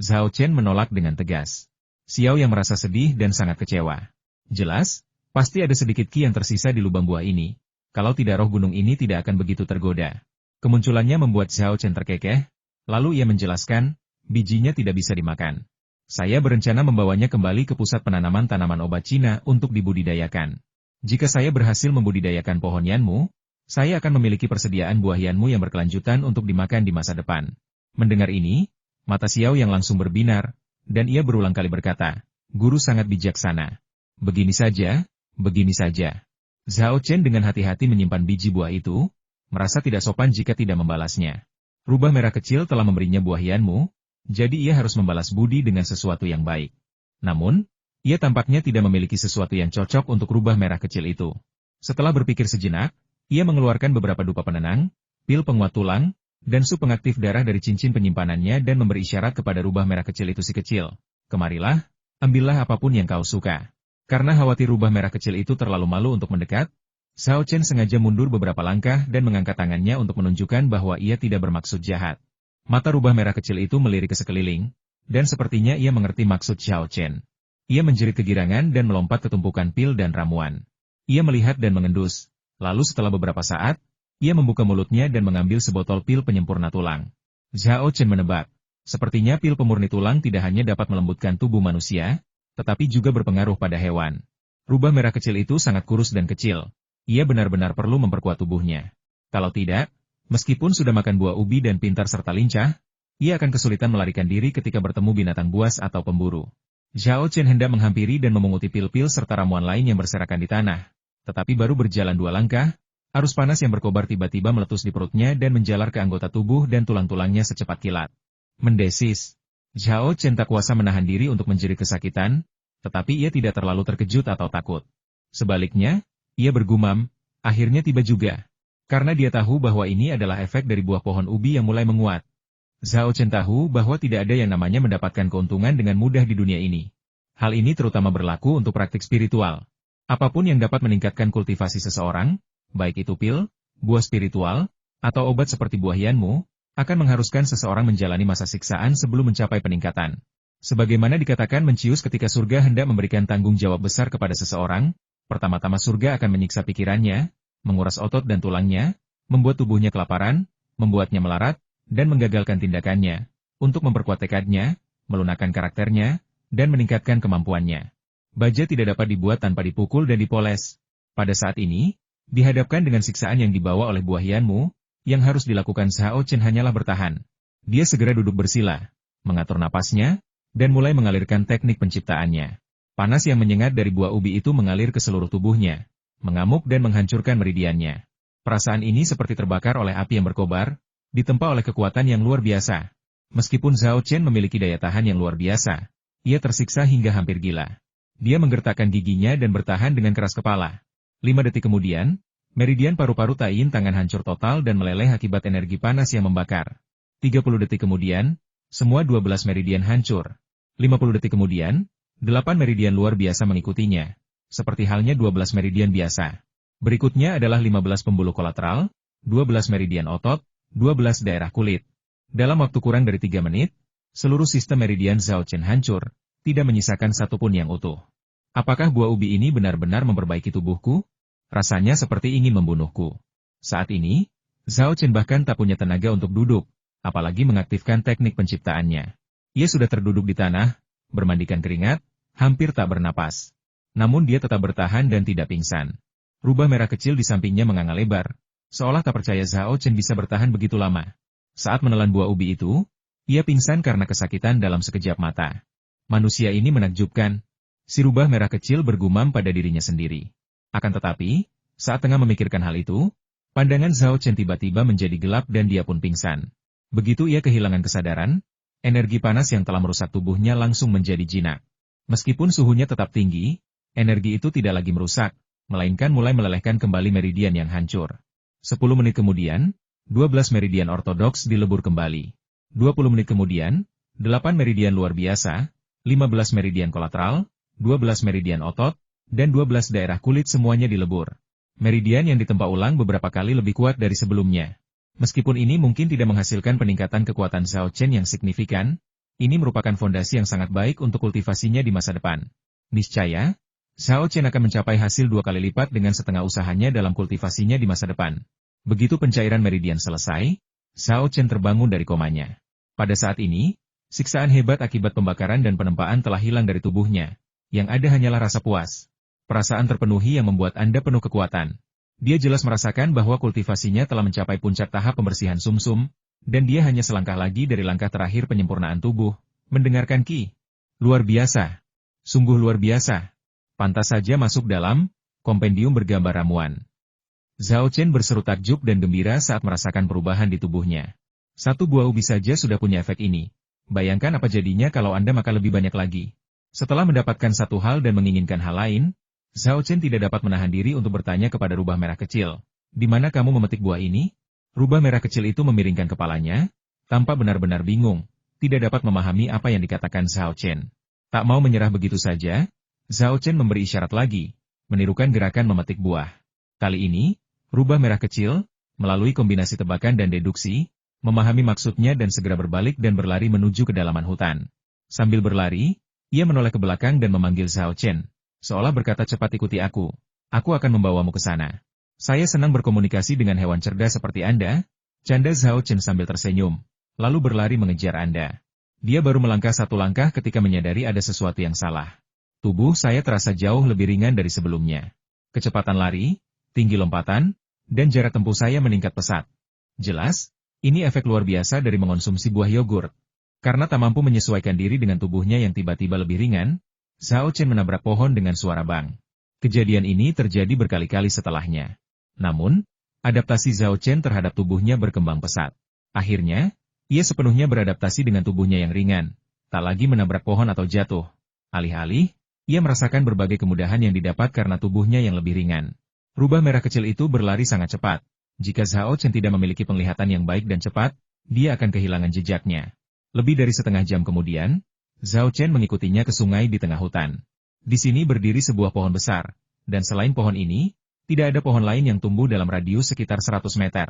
Zhao Chen menolak dengan tegas. Xiao yang merasa sedih dan sangat kecewa. Jelas, pasti ada sedikit ki yang tersisa di lubang buah ini. Kalau tidak roh gunung ini tidak akan begitu tergoda. Kemunculannya membuat Zhao Chen terkekeh, lalu ia menjelaskan, bijinya tidak bisa dimakan. Saya berencana membawanya kembali ke pusat penanaman tanaman obat Cina untuk dibudidayakan. Jika saya berhasil membudidayakan pohon Yanmu, saya akan memiliki persediaan buah Yanmu yang berkelanjutan untuk dimakan di masa depan. Mendengar ini, mata Xiao yang langsung berbinar, dan ia berulang kali berkata, "Guru sangat bijaksana. Begini saja, begini saja." Zhao Chen dengan hati-hati menyimpan biji buah itu, merasa tidak sopan jika tidak membalasnya. Rubah merah kecil telah memberinya buah Yanmu, jadi ia harus membalas budi dengan sesuatu yang baik. Namun, ia tampaknya tidak memiliki sesuatu yang cocok untuk rubah merah kecil itu. Setelah berpikir sejenak, ia mengeluarkan beberapa dupa penenang, pil penguat tulang, dan sup pengaktif darah dari cincin penyimpanannya dan memberi isyarat kepada rubah merah kecil itu si kecil. "Kemarilah, ambillah apapun yang kau suka." Karena khawatir rubah merah kecil itu terlalu malu untuk mendekat, Zhao Chen sengaja mundur beberapa langkah dan mengangkat tangannya untuk menunjukkan bahwa ia tidak bermaksud jahat. Mata rubah merah kecil itu melirik ke sekeliling, dan sepertinya ia mengerti maksud Zhao Chen. Ia menjerit kegirangan dan melompat ke tumpukan pil dan ramuan. Ia melihat dan mengendus, lalu setelah beberapa saat, ia membuka mulutnya dan mengambil sebotol pil penyempurna tulang. Zhao Chen menebak, sepertinya pil pemurni tulang tidak hanya dapat melembutkan tubuh manusia, tetapi juga berpengaruh pada hewan. Rubah merah kecil itu sangat kurus dan kecil. Ia benar-benar perlu memperkuat tubuhnya. Kalau tidak, meskipun sudah makan buah ubi dan pintar serta lincah, ia akan kesulitan melarikan diri ketika bertemu binatang buas atau pemburu. Zhao Chen hendak menghampiri dan memunguti pil-pil serta ramuan lain yang berserakan di tanah. Tetapi baru berjalan 2 langkah, arus panas yang berkobar tiba-tiba meletus di perutnya dan menjalar ke anggota tubuh dan tulang-tulangnya secepat kilat. Mendesis. Zhao Chen tak kuasa menahan diri untuk menjerit kesakitan, tetapi ia tidak terlalu terkejut atau takut. Sebaliknya, ia bergumam, akhirnya tiba juga. Karena dia tahu bahwa ini adalah efek dari buah pohon ubi yang mulai menguat. Zhao Chen tahu bahwa tidak ada yang namanya mendapatkan keuntungan dengan mudah di dunia ini. Hal ini terutama berlaku untuk praktik spiritual. Apapun yang dapat meningkatkan kultivasi seseorang, baik itu pil, buah spiritual, atau obat seperti buah Yanmu, akan mengharuskan seseorang menjalani masa siksaan sebelum mencapai peningkatan. Sebagaimana dikatakan mencius ketika surga hendak memberikan tanggung jawab besar kepada seseorang, pertama-tama surga akan menyiksa pikirannya, menguras otot dan tulangnya, membuat tubuhnya kelaparan, membuatnya melarat, dan menggagalkan tindakannya, untuk memperkuat tekadnya, melunakkan karakternya, dan meningkatkan kemampuannya. Baja tidak dapat dibuat tanpa dipukul dan dipoles. Pada saat ini, dihadapkan dengan siksaan yang dibawa oleh buah Yanmu, yang harus dilakukan Zhao Chen hanyalah bertahan. Dia segera duduk bersila, mengatur napasnya, dan mulai mengalirkan teknik penciptaannya. Panas yang menyengat dari buah ubi itu mengalir ke seluruh tubuhnya, mengamuk dan menghancurkan meridiannya. Perasaan ini seperti terbakar oleh api yang berkobar, ditempa oleh kekuatan yang luar biasa. Meskipun Zhao Chen memiliki daya tahan yang luar biasa, ia tersiksa hingga hampir gila. Dia menggertakkan giginya dan bertahan dengan keras kepala. 5 detik kemudian, meridian paru-paru Taiyin tangan hancur total dan meleleh akibat energi panas yang membakar. 30 detik kemudian, semua 12 meridian hancur. 50 detik kemudian, 8 meridian luar biasa mengikutinya. Seperti halnya 12 meridian biasa. Berikutnya adalah 15 pembuluh kolateral, 12 meridian otot, 12 daerah kulit, Dalam waktu kurang dari 3 menit, seluruh sistem meridian Zhao Chen hancur, tidak menyisakan satupun yang utuh. Apakah buah ubi ini benar-benar memperbaiki tubuhku? Rasanya seperti ingin membunuhku. Saat ini, Zhao Chen bahkan tak punya tenaga untuk duduk, apalagi mengaktifkan teknik penciptaannya. Ia sudah terduduk di tanah, bermandikan keringat, hampir tak bernapas. Namun dia tetap bertahan dan tidak pingsan. Rubah merah kecil di sampingnya menganga lebar, seolah tak percaya Zhao Chen bisa bertahan begitu lama. Saat menelan buah ubi itu, ia pingsan karena kesakitan dalam sekejap mata. Manusia ini menakjubkan. Si rubah merah kecil bergumam pada dirinya sendiri. Akan tetapi, saat tengah memikirkan hal itu, pandangan Zhao Chen tiba-tiba menjadi gelap dan dia pun pingsan. Begitu ia kehilangan kesadaran, energi panas yang telah merusak tubuhnya langsung menjadi jinak. Meskipun suhunya tetap tinggi, energi itu tidak lagi merusak, melainkan mulai melelehkan kembali meridian yang hancur. 10 menit kemudian, 12 meridian ortodoks dilebur kembali. 20 menit kemudian, 8 meridian luar biasa, 15 meridian kolateral, 12 meridian otot, dan 12 daerah kulit semuanya dilebur. Meridian yang ditempa ulang beberapa kali lebih kuat dari sebelumnya. Meskipun ini mungkin tidak menghasilkan peningkatan kekuatan Zhao Chen yang signifikan, ini merupakan fondasi yang sangat baik untuk kultivasinya di masa depan. Niscaya, Zhao Chen akan mencapai hasil 2 kali lipat dengan setengah usahanya dalam kultivasinya di masa depan. Begitu pencairan meridian selesai, Zhao Chen terbangun dari komanya. Pada saat ini, siksaan hebat akibat pembakaran dan penempaan telah hilang dari tubuhnya. Yang ada hanyalah rasa puas. Perasaan terpenuhi yang membuat Anda penuh kekuatan. Dia jelas merasakan bahwa kultivasinya telah mencapai puncak tahap pembersihan sumsum, dan dia hanya selangkah lagi dari langkah terakhir penyempurnaan tubuh, mendengarkan Qi. Luar biasa. Sungguh luar biasa. Pantas saja masuk dalam kompendium bergambar ramuan. Zhao Chen berseru takjub dan gembira saat merasakan perubahan di tubuhnya. Satu buah ubi saja sudah punya efek ini. Bayangkan apa jadinya kalau Anda makan lebih banyak lagi. Setelah mendapatkan satu hal dan menginginkan hal lain, Zhao Chen tidak dapat menahan diri untuk bertanya kepada rubah merah kecil. Di mana kamu memetik buah ini? Rubah merah kecil itu memiringkan kepalanya, tampak benar-benar bingung, tidak dapat memahami apa yang dikatakan Zhao Chen. Tak mau menyerah begitu saja, Zhao Chen memberi isyarat lagi, menirukan gerakan memetik buah. Kali ini, rubah merah kecil, melalui kombinasi tebakan dan deduksi, memahami maksudnya dan segera berbalik dan berlari menuju kedalaman hutan. Sambil berlari, ia menoleh ke belakang dan memanggil Zhao Chen, seolah berkata cepat ikuti aku akan membawamu ke sana. Saya senang berkomunikasi dengan hewan cerdas seperti Anda, canda Zhao Chen sambil tersenyum, lalu berlari mengejar Anda. Dia baru melangkah satu langkah ketika menyadari ada sesuatu yang salah. Tubuh saya terasa jauh lebih ringan dari sebelumnya. Kecepatan lari, tinggi lompatan, dan jarak tempuh saya meningkat pesat. Jelas, ini efek luar biasa dari mengonsumsi buah yogurt. Karena tak mampu menyesuaikan diri dengan tubuhnya yang tiba-tiba lebih ringan, Zhao Chen menabrak pohon dengan suara bang. Kejadian ini terjadi berkali-kali setelahnya. Namun, adaptasi Zhao Chen terhadap tubuhnya berkembang pesat. Akhirnya, ia sepenuhnya beradaptasi dengan tubuhnya yang ringan, tak lagi menabrak pohon atau jatuh. Alih-alih, ia merasakan berbagai kemudahan yang didapat karena tubuhnya yang lebih ringan. Rubah merah kecil itu berlari sangat cepat. Jika Zhao Chen tidak memiliki penglihatan yang baik dan cepat, dia akan kehilangan jejaknya. Lebih dari setengah jam kemudian, Zhao Chen mengikutinya ke sungai di tengah hutan. Di sini berdiri sebuah pohon besar, dan selain pohon ini, tidak ada pohon lain yang tumbuh dalam radius sekitar 100 meter.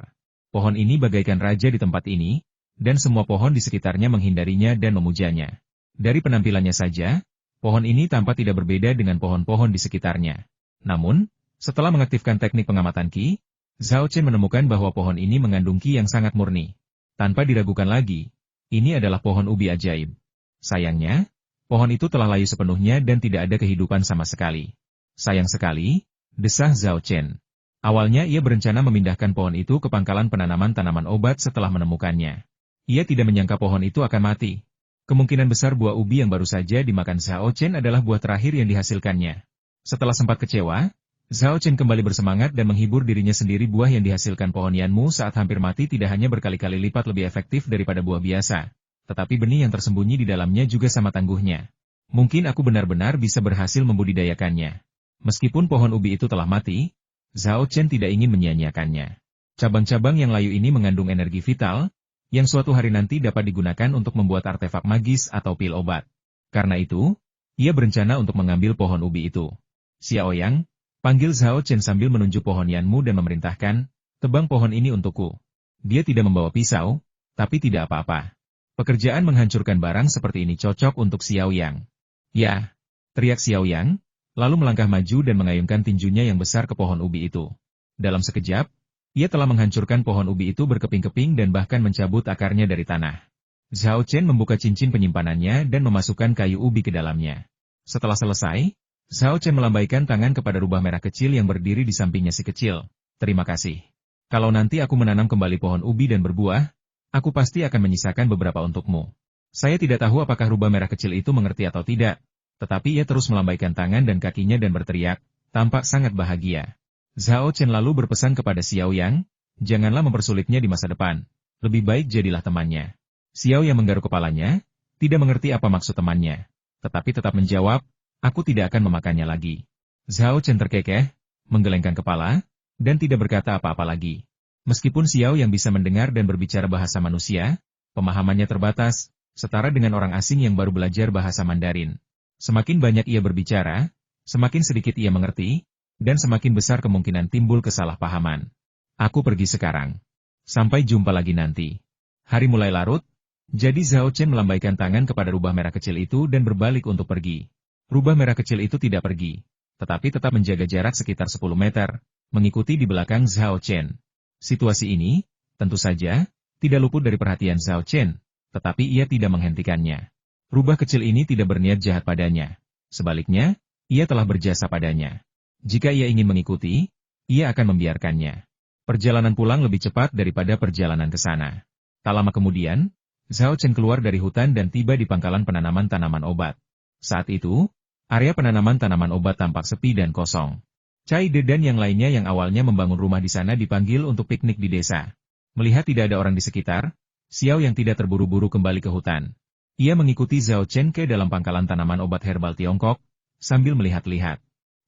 Pohon ini bagaikan raja di tempat ini, dan semua pohon di sekitarnya menghindarinya dan memujanya. Dari penampilannya saja, pohon ini tampak tidak berbeda dengan pohon-pohon di sekitarnya. Namun, setelah mengaktifkan teknik pengamatan Qi, Zhao Chen menemukan bahwa pohon ini mengandung Qi yang sangat murni. Tanpa diragukan lagi, ini adalah pohon ubi ajaib. Sayangnya, pohon itu telah layu sepenuhnya dan tidak ada kehidupan sama sekali. Sayang sekali, desah Zhao Chen. Awalnya ia berencana memindahkan pohon itu ke pangkalan penanaman tanaman obat setelah menemukannya. Ia tidak menyangka pohon itu akan mati. Kemungkinan besar buah ubi yang baru saja dimakan Zhao Chen adalah buah terakhir yang dihasilkannya. Setelah sempat kecewa, Zhao Chen kembali bersemangat dan menghibur dirinya sendiri. Buah yang dihasilkan pohon Yanmu saat hampir mati tidak hanya berkali-kali lipat lebih efektif daripada buah biasa, tetapi benih yang tersembunyi di dalamnya juga sama tangguhnya. Mungkin aku benar-benar bisa berhasil membudidayakannya. Meskipun pohon ubi itu telah mati, Zhao Chen tidak ingin menyia-nyiakannya. Cabang-cabang yang layu ini mengandung energi vital, yang suatu hari nanti dapat digunakan untuk membuat artefak magis atau pil obat. Karena itu, ia berencana untuk mengambil pohon ubi itu. Xiaoyang, panggil Zhao Chen sambil menunjuk pohon Yanmu dan memerintahkan, tebang pohon ini untukku. Dia tidak membawa pisau, Tapi tidak apa-apa. Pekerjaan menghancurkan barang seperti ini cocok untuk Xiao Yang. Ya, teriak Xiao Yang, lalu melangkah maju dan mengayunkan tinjunya yang besar ke pohon ubi itu. Dalam sekejap, ia telah menghancurkan pohon ubi itu berkeping-keping dan bahkan mencabut akarnya dari tanah. Zhao Chen membuka cincin penyimpanannya dan memasukkan kayu ubi ke dalamnya. Setelah selesai, Zhao Chen melambaikan tangan kepada rubah merah kecil yang berdiri di sampingnya si kecil. Terima kasih. Kalau nanti aku menanam kembali pohon ubi dan berbuah, aku pasti akan menyisakan beberapa untukmu. Saya tidak tahu apakah rubah merah kecil itu mengerti atau tidak, tetapi ia terus melambaikan tangan dan kakinya dan berteriak, tampak sangat bahagia. Zhao Chen lalu berpesan kepada Xiao Yang, janganlah mempersulitnya di masa depan, lebih baik jadilah temannya. Xiao Yang menggaruk kepalanya, tidak mengerti apa maksud temannya, tetapi tetap menjawab, aku tidak akan memakannya lagi. Zhao Chen terkekeh, menggelengkan kepala, dan tidak berkata apa-apa lagi. Meskipun Xiao Yang bisa mendengar dan berbicara bahasa manusia, pemahamannya terbatas, setara dengan orang asing yang baru belajar bahasa Mandarin. Semakin banyak ia berbicara, semakin sedikit ia mengerti, dan semakin besar kemungkinan timbul kesalahpahaman. Aku pergi sekarang. Sampai jumpa lagi nanti. Hari mulai larut, jadi Zhao Chen melambaikan tangan kepada rubah merah kecil itu dan berbalik untuk pergi. Rubah merah kecil itu tidak pergi, tetapi tetap menjaga jarak sekitar 10 meter, mengikuti di belakang Zhao Chen. Situasi ini, tentu saja, tidak luput dari perhatian Zhao Chen, tetapi ia tidak menghentikannya. Rubah kecil ini tidak berniat jahat padanya. Sebaliknya, ia telah berjasa padanya. Jika ia ingin mengikuti, ia akan membiarkannya. Perjalanan pulang lebih cepat daripada perjalanan ke sana. Tak lama kemudian, Zhao Chen keluar dari hutan dan tiba di pangkalan penanaman tanaman obat. Saat itu, area penanaman tanaman obat tampak sepi dan kosong. Cai De dan yang lainnya yang awalnya membangun rumah di sana dipanggil untuk piknik di desa. Melihat tidak ada orang di sekitar, Xiao Yang tidak terburu-buru kembali ke hutan. Ia mengikuti Zhao Chen ke dalam pangkalan tanaman obat herbal Tiongkok, sambil melihat-lihat.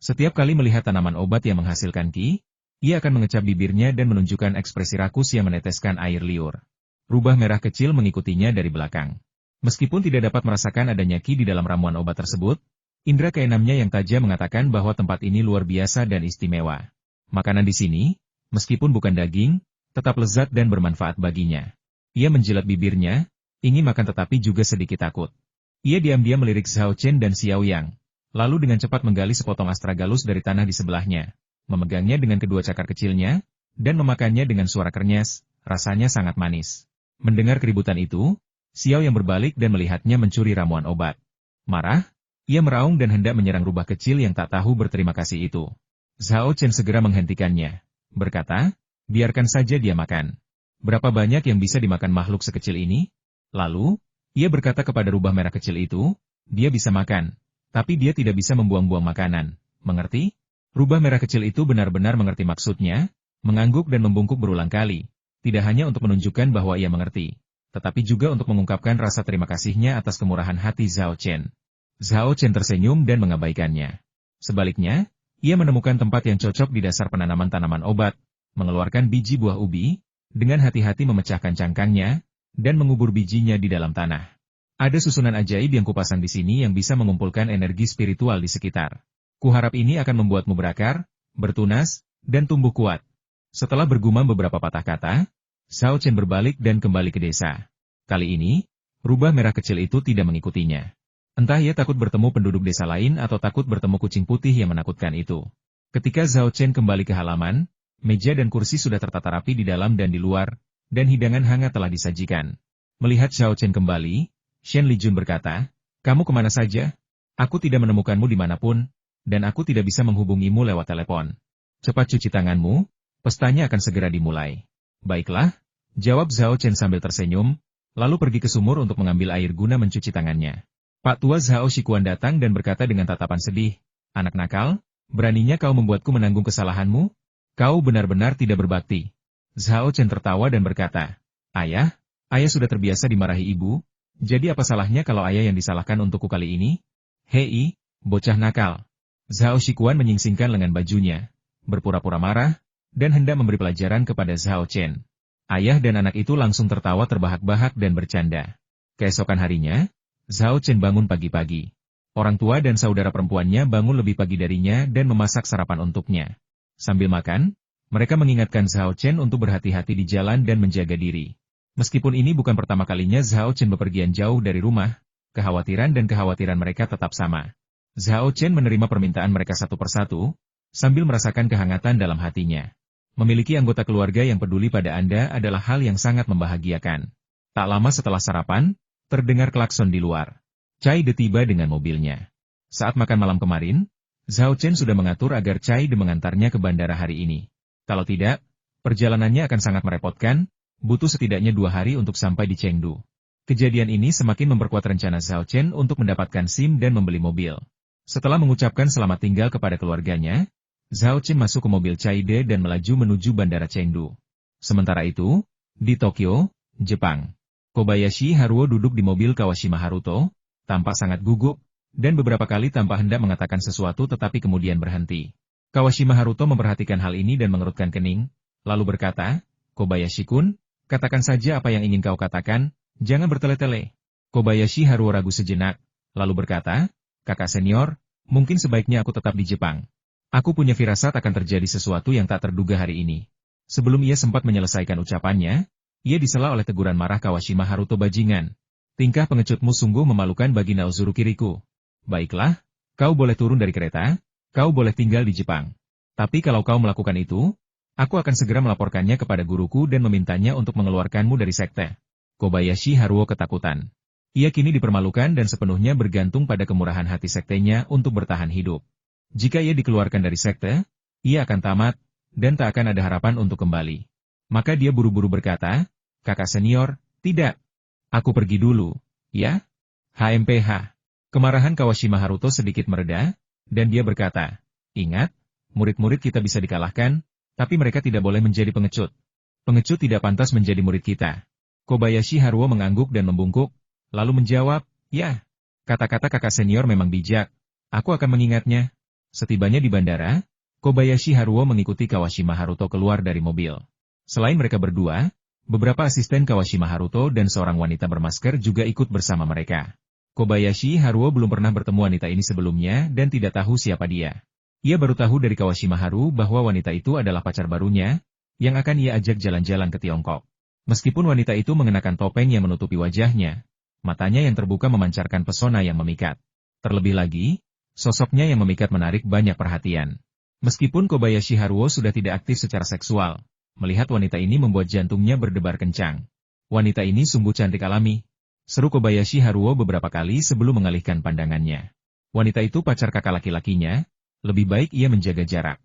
Setiap kali melihat tanaman obat yang menghasilkan qi, ia akan mengecap bibirnya dan menunjukkan ekspresi rakus yang meneteskan air liur. Rubah merah kecil mengikutinya dari belakang. Meskipun tidak dapat merasakan adanya qi di dalam ramuan obat tersebut, indera keenamnya yang tajam mengatakan bahwa tempat ini luar biasa dan istimewa. Makanan di sini, meskipun bukan daging, tetap lezat dan bermanfaat baginya. Ia menjilat bibirnya, ingin makan tetapi juga sedikit takut. Ia diam-diam melirik Zhao Chen dan Xiao Yang, lalu dengan cepat menggali sepotong astragalus dari tanah di sebelahnya, memegangnya dengan kedua cakar kecilnya, dan memakannya dengan suara kernyes, rasanya sangat manis. Mendengar keributan itu, Xiao Yang berbalik dan melihatnya mencuri ramuan obat. Marah, ia meraung dan hendak menyerang rubah kecil yang tak tahu berterima kasih itu. Zhao Chen segera menghentikannya, berkata, biarkan saja dia makan. Berapa banyak yang bisa dimakan makhluk sekecil ini? Lalu, ia berkata kepada rubah merah kecil itu, dia bisa makan, tapi dia tidak bisa membuang-buang makanan, mengerti? Rubah merah kecil itu benar-benar mengerti maksudnya, mengangguk dan membungkuk berulang kali, tidak hanya untuk menunjukkan bahwa ia mengerti, tetapi juga untuk mengungkapkan rasa terima kasihnya atas kemurahan hati Zhao Chen. Zhao Chen tersenyum dan mengabaikannya. Sebaliknya, ia menemukan tempat yang cocok di dasar penanaman tanaman obat, mengeluarkan biji buah ubi, dengan hati-hati memecahkan cangkangnya, dan mengubur bijinya di dalam tanah. Ada susunan ajaib yang kupasang di sini yang bisa mengumpulkan energi spiritual di sekitar. Kuharap ini akan membuatmu berakar, bertunas, dan tumbuh kuat. Setelah bergumam beberapa patah kata, Zhao Chen berbalik dan kembali ke desa. Kali ini, rubah merah kecil itu tidak mengikutinya. Entah ia takut bertemu penduduk desa lain atau takut bertemu kucing putih yang menakutkan itu. Ketika Zhao Chen kembali ke halaman, meja dan kursi sudah tertata rapi di dalam dan di luar, dan hidangan hangat telah disajikan. Melihat Zhao Chen kembali, Shen Lijun berkata, kamu kemana saja? Aku tidak menemukanmu dimanapun, dan aku tidak bisa menghubungimu lewat telepon. Cepat cuci tanganmu, pestanya akan segera dimulai. Baiklah, jawab Zhao Chen sambil tersenyum, lalu pergi ke sumur untuk mengambil air guna mencuci tangannya. Pak Tua Zhao Shikuan datang dan berkata dengan tatapan sedih, anak nakal, beraninya kau membuatku menanggung kesalahanmu? Kau benar-benar tidak berbakti. Zhao Chen tertawa dan berkata, ayah sudah terbiasa dimarahi ibu, jadi apa salahnya kalau ayah yang disalahkan untukku kali ini? Hei, bocah nakal. Zhao Shikuan menyingsingkan lengan bajunya, berpura-pura marah, dan hendak memberi pelajaran kepada Zhao Chen. Ayah dan anak itu langsung tertawa terbahak-bahak dan bercanda. Keesokan harinya, Zhao Chen bangun pagi-pagi. Orang tua dan saudara perempuannya bangun lebih pagi darinya dan memasak sarapan untuknya. Sambil makan, mereka mengingatkan Zhao Chen untuk berhati-hati di jalan dan menjaga diri. Meskipun ini bukan pertama kalinya Zhao Chen bepergian jauh dari rumah, kekhawatiran mereka tetap sama. Zhao Chen menerima permintaan mereka satu persatu, sambil merasakan kehangatan dalam hatinya. Memiliki anggota keluarga yang peduli pada Anda adalah hal yang sangat membahagiakan. Tak lama setelah sarapan, terdengar klakson di luar. Chai De tiba dengan mobilnya. Saat makan malam kemarin, Zhao Chen sudah mengatur agar Chai De mengantarnya ke bandara hari ini. Kalau tidak, perjalanannya akan sangat merepotkan, butuh setidaknya 2 hari untuk sampai di Chengdu. Kejadian ini semakin memperkuat rencana Zhao Chen untuk mendapatkan SIM dan membeli mobil. Setelah mengucapkan selamat tinggal kepada keluarganya, Zhao Chen masuk ke mobil Chai De dan melaju menuju bandara Chengdu. Sementara itu, di Tokyo, Jepang, Kobayashi Haruo duduk di mobil Kawashima Haruto, tampak sangat gugup, dan beberapa kali tampak hendak mengatakan sesuatu tetapi kemudian berhenti. Kawashima Haruto memperhatikan hal ini dan mengerutkan kening, lalu berkata, Kobayashi-kun, katakan saja apa yang ingin kau katakan, jangan bertele-tele. Kobayashi Haruo ragu sejenak, lalu berkata, kakak senior, mungkin sebaiknya aku tetap di Jepang. Aku punya firasat akan terjadi sesuatu yang tak terduga hari ini. Sebelum ia sempat menyelesaikan ucapannya, ia disela oleh teguran marah Kawashima Haruto bajingan. Tingkah pengecutmu sungguh memalukan bagi Naozuru Kiriku. Baiklah, kau boleh turun dari kereta, kau boleh tinggal di Jepang. Tapi kalau kau melakukan itu, aku akan segera melaporkannya kepada guruku dan memintanya untuk mengeluarkanmu dari sekte. Kobayashi Haruo ketakutan. Ia kini dipermalukan dan sepenuhnya bergantung pada kemurahan hati sektenya untuk bertahan hidup. Jika ia dikeluarkan dari sekte, ia akan tamat, dan tak akan ada harapan untuk kembali. Maka dia buru-buru berkata, kakak senior, tidak. Aku pergi dulu, ya? HMPH. Kemarahan Kawashima Haruto sedikit mereda, dan dia berkata, ingat, murid-murid kita bisa dikalahkan, tapi mereka tidak boleh menjadi pengecut. Pengecut tidak pantas menjadi murid kita. Kobayashi Haruo mengangguk dan membungkuk, lalu menjawab, ya. Kata-kata kakak senior memang bijak, aku akan mengingatnya. Setibanya di bandara, Kobayashi Haruo mengikuti Kawashima Haruto keluar dari mobil. Selain mereka berdua, beberapa asisten Kawashima Haruto dan seorang wanita bermasker juga ikut bersama mereka. Kobayashi Haruo belum pernah bertemu wanita ini sebelumnya dan tidak tahu siapa dia. Ia baru tahu dari Kawashima Haru bahwa wanita itu adalah pacar barunya, yang akan ia ajak jalan-jalan ke Tiongkok. Meskipun wanita itu mengenakan topeng yang menutupi wajahnya, matanya yang terbuka memancarkan pesona yang memikat. Terlebih lagi, sosoknya yang memikat menarik banyak perhatian. Meskipun Kobayashi Haruo sudah tidak aktif secara seksual, melihat wanita ini membuat jantungnya berdebar kencang. Wanita ini sungguh cantik alami. Seru Kobayashi Haruo beberapa kali sebelum mengalihkan pandangannya. Wanita itu pacar kakak laki-lakinya, lebih baik ia menjaga jarak.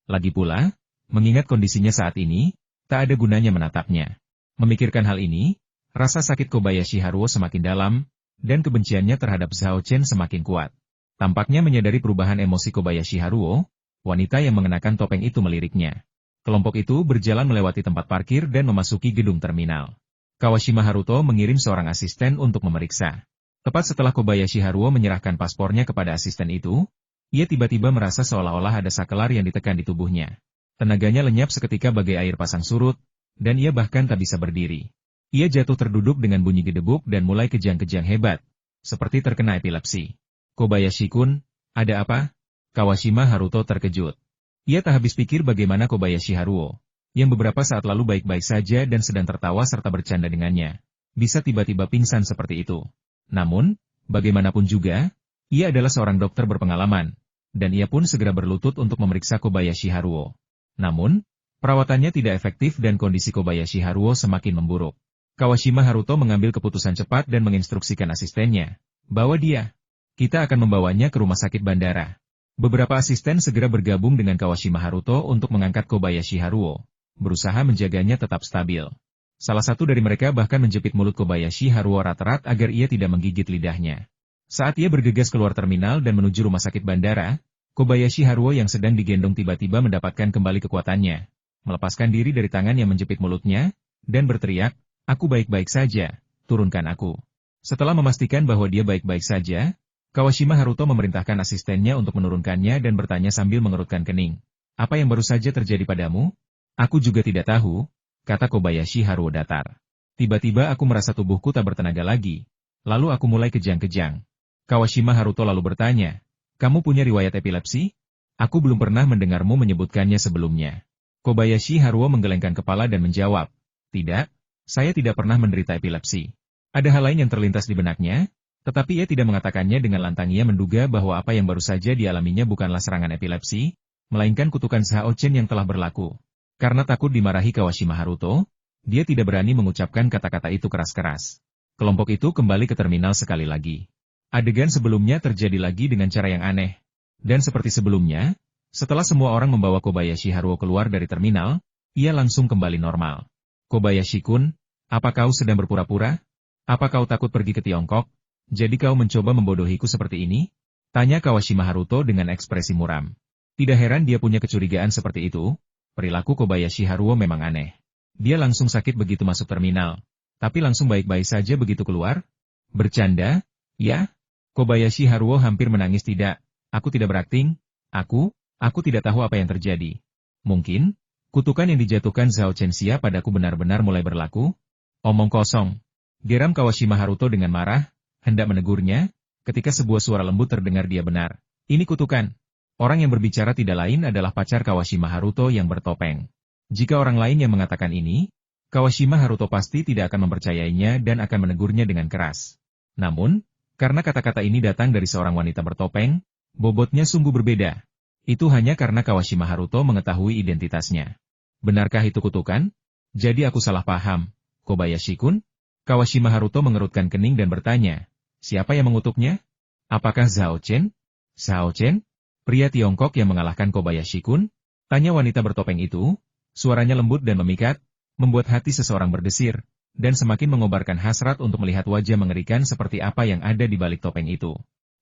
Lagi pula, mengingat kondisinya saat ini, tak ada gunanya menatapnya. Memikirkan hal ini, rasa sakit Kobayashi Haruo semakin dalam, dan kebenciannya terhadap Zhao Chen semakin kuat. Tampaknya menyadari perubahan emosi Kobayashi Haruo, wanita yang mengenakan topeng itu meliriknya. Kelompok itu berjalan melewati tempat parkir dan memasuki gedung terminal. Kawashima Haruto mengirim seorang asisten untuk memeriksa. Tepat setelah Kobayashi Haruo menyerahkan paspornya kepada asisten itu, ia tiba-tiba merasa seolah-olah ada sakelar yang ditekan di tubuhnya. Tenaganya lenyap seketika bagai air pasang surut, dan ia bahkan tak bisa berdiri. Ia jatuh terduduk dengan bunyi gedebuk dan mulai kejang-kejang hebat, seperti terkena epilepsi. Kobayashi-kun, ada apa? Kawashima Haruto terkejut. Ia tak habis pikir bagaimana Kobayashi Haruo, yang beberapa saat lalu baik-baik saja dan sedang tertawa serta bercanda dengannya, bisa tiba-tiba pingsan seperti itu. Namun, bagaimanapun juga, ia adalah seorang dokter berpengalaman, dan ia pun segera berlutut untuk memeriksa Kobayashi Haruo. Namun, perawatannya tidak efektif dan kondisi Kobayashi Haruo semakin memburuk. Kawashima Haruto mengambil keputusan cepat dan menginstruksikan asistennya, bawa dia. Kita akan membawanya ke rumah sakit bandara. Beberapa asisten segera bergabung dengan Kawashima Haruto untuk mengangkat Kobayashi Haruo, berusaha menjaganya tetap stabil. Salah satu dari mereka bahkan menjepit mulut Kobayashi Haruo erat-erat agar ia tidak menggigit lidahnya. Saat ia bergegas keluar terminal dan menuju rumah sakit bandara, Kobayashi Haruo yang sedang digendong tiba-tiba mendapatkan kembali kekuatannya, melepaskan diri dari tangan yang menjepit mulutnya, dan berteriak, aku baik-baik saja, turunkan aku. Setelah memastikan bahwa dia baik-baik saja, Kawashima Haruto memerintahkan asistennya untuk menurunkannya dan bertanya sambil mengerutkan kening. Apa yang baru saja terjadi padamu? Aku juga tidak tahu, kata Kobayashi Haruo datar. Tiba-tiba aku merasa tubuhku tak bertenaga lagi, lalu aku mulai kejang-kejang. Kawashima Haruto lalu bertanya, kamu punya riwayat epilepsi? Aku belum pernah mendengarmu menyebutkannya sebelumnya. Kobayashi Haruo menggelengkan kepala dan menjawab, tidak, Saya tidak pernah menderita epilepsi. Ada hal lain yang terlintas di benaknya, tetapi ia tidak mengatakannya dengan lantang. Ia menduga bahwa apa yang baru saja dialaminya bukanlah serangan epilepsi, melainkan kutukan Zhao Chen yang telah berlaku. Karena takut dimarahi Kawashima Haruto, dia tidak berani mengucapkan kata-kata itu keras-keras. Kelompok itu kembali ke terminal sekali lagi. Adegan sebelumnya terjadi lagi dengan cara yang aneh. Dan seperti sebelumnya, setelah semua orang membawa Kobayashi Haruo keluar dari terminal, ia langsung kembali normal. Kobayashi-kun, apa kau sedang berpura-pura? Apa kau takut pergi ke Tiongkok? Jadi kau mencoba membodohiku seperti ini? Tanya Kawashima Haruto dengan ekspresi muram. Tidak heran dia punya kecurigaan seperti itu, perilaku Kobayashi Haruo memang aneh. Dia langsung sakit begitu masuk terminal, tapi langsung baik-baik saja begitu keluar? Bercanda? Ya? Kobayashi Haruo hampir menangis. Tidak, aku tidak berakting, aku tidak tahu apa yang terjadi. Mungkin, kutukan yang dijatuhkan Zhao Chen Xia padaku benar-benar mulai berlaku? Omong kosong. Geram Kawashima Haruto dengan marah, hendak menegurnya, ketika sebuah suara lembut terdengar. Dia benar. Ini kutukan. Orang yang berbicara tidak lain adalah pacar Kawashima Haruto yang bertopeng. Jika orang lain yang mengatakan ini, Kawashima Haruto pasti tidak akan mempercayainya dan akan menegurnya dengan keras. Namun, karena kata-kata ini datang dari seorang wanita bertopeng, bobotnya sungguh berbeda. Itu hanya karena Kawashima Haruto mengetahui identitasnya. Benarkah itu kutukan? Jadi aku salah paham. Kobayashi-kun? Kawashima Haruto mengerutkan kening dan bertanya, siapa yang mengutuknya? Apakah Zhao Chen? Zhao Chen? Pria Tiongkok yang mengalahkan Kobayashi-kun? Tanya wanita bertopeng itu, suaranya lembut dan memikat, membuat hati seseorang berdesir, dan semakin mengobarkan hasrat untuk melihat wajah mengerikan seperti apa yang ada di balik topeng itu.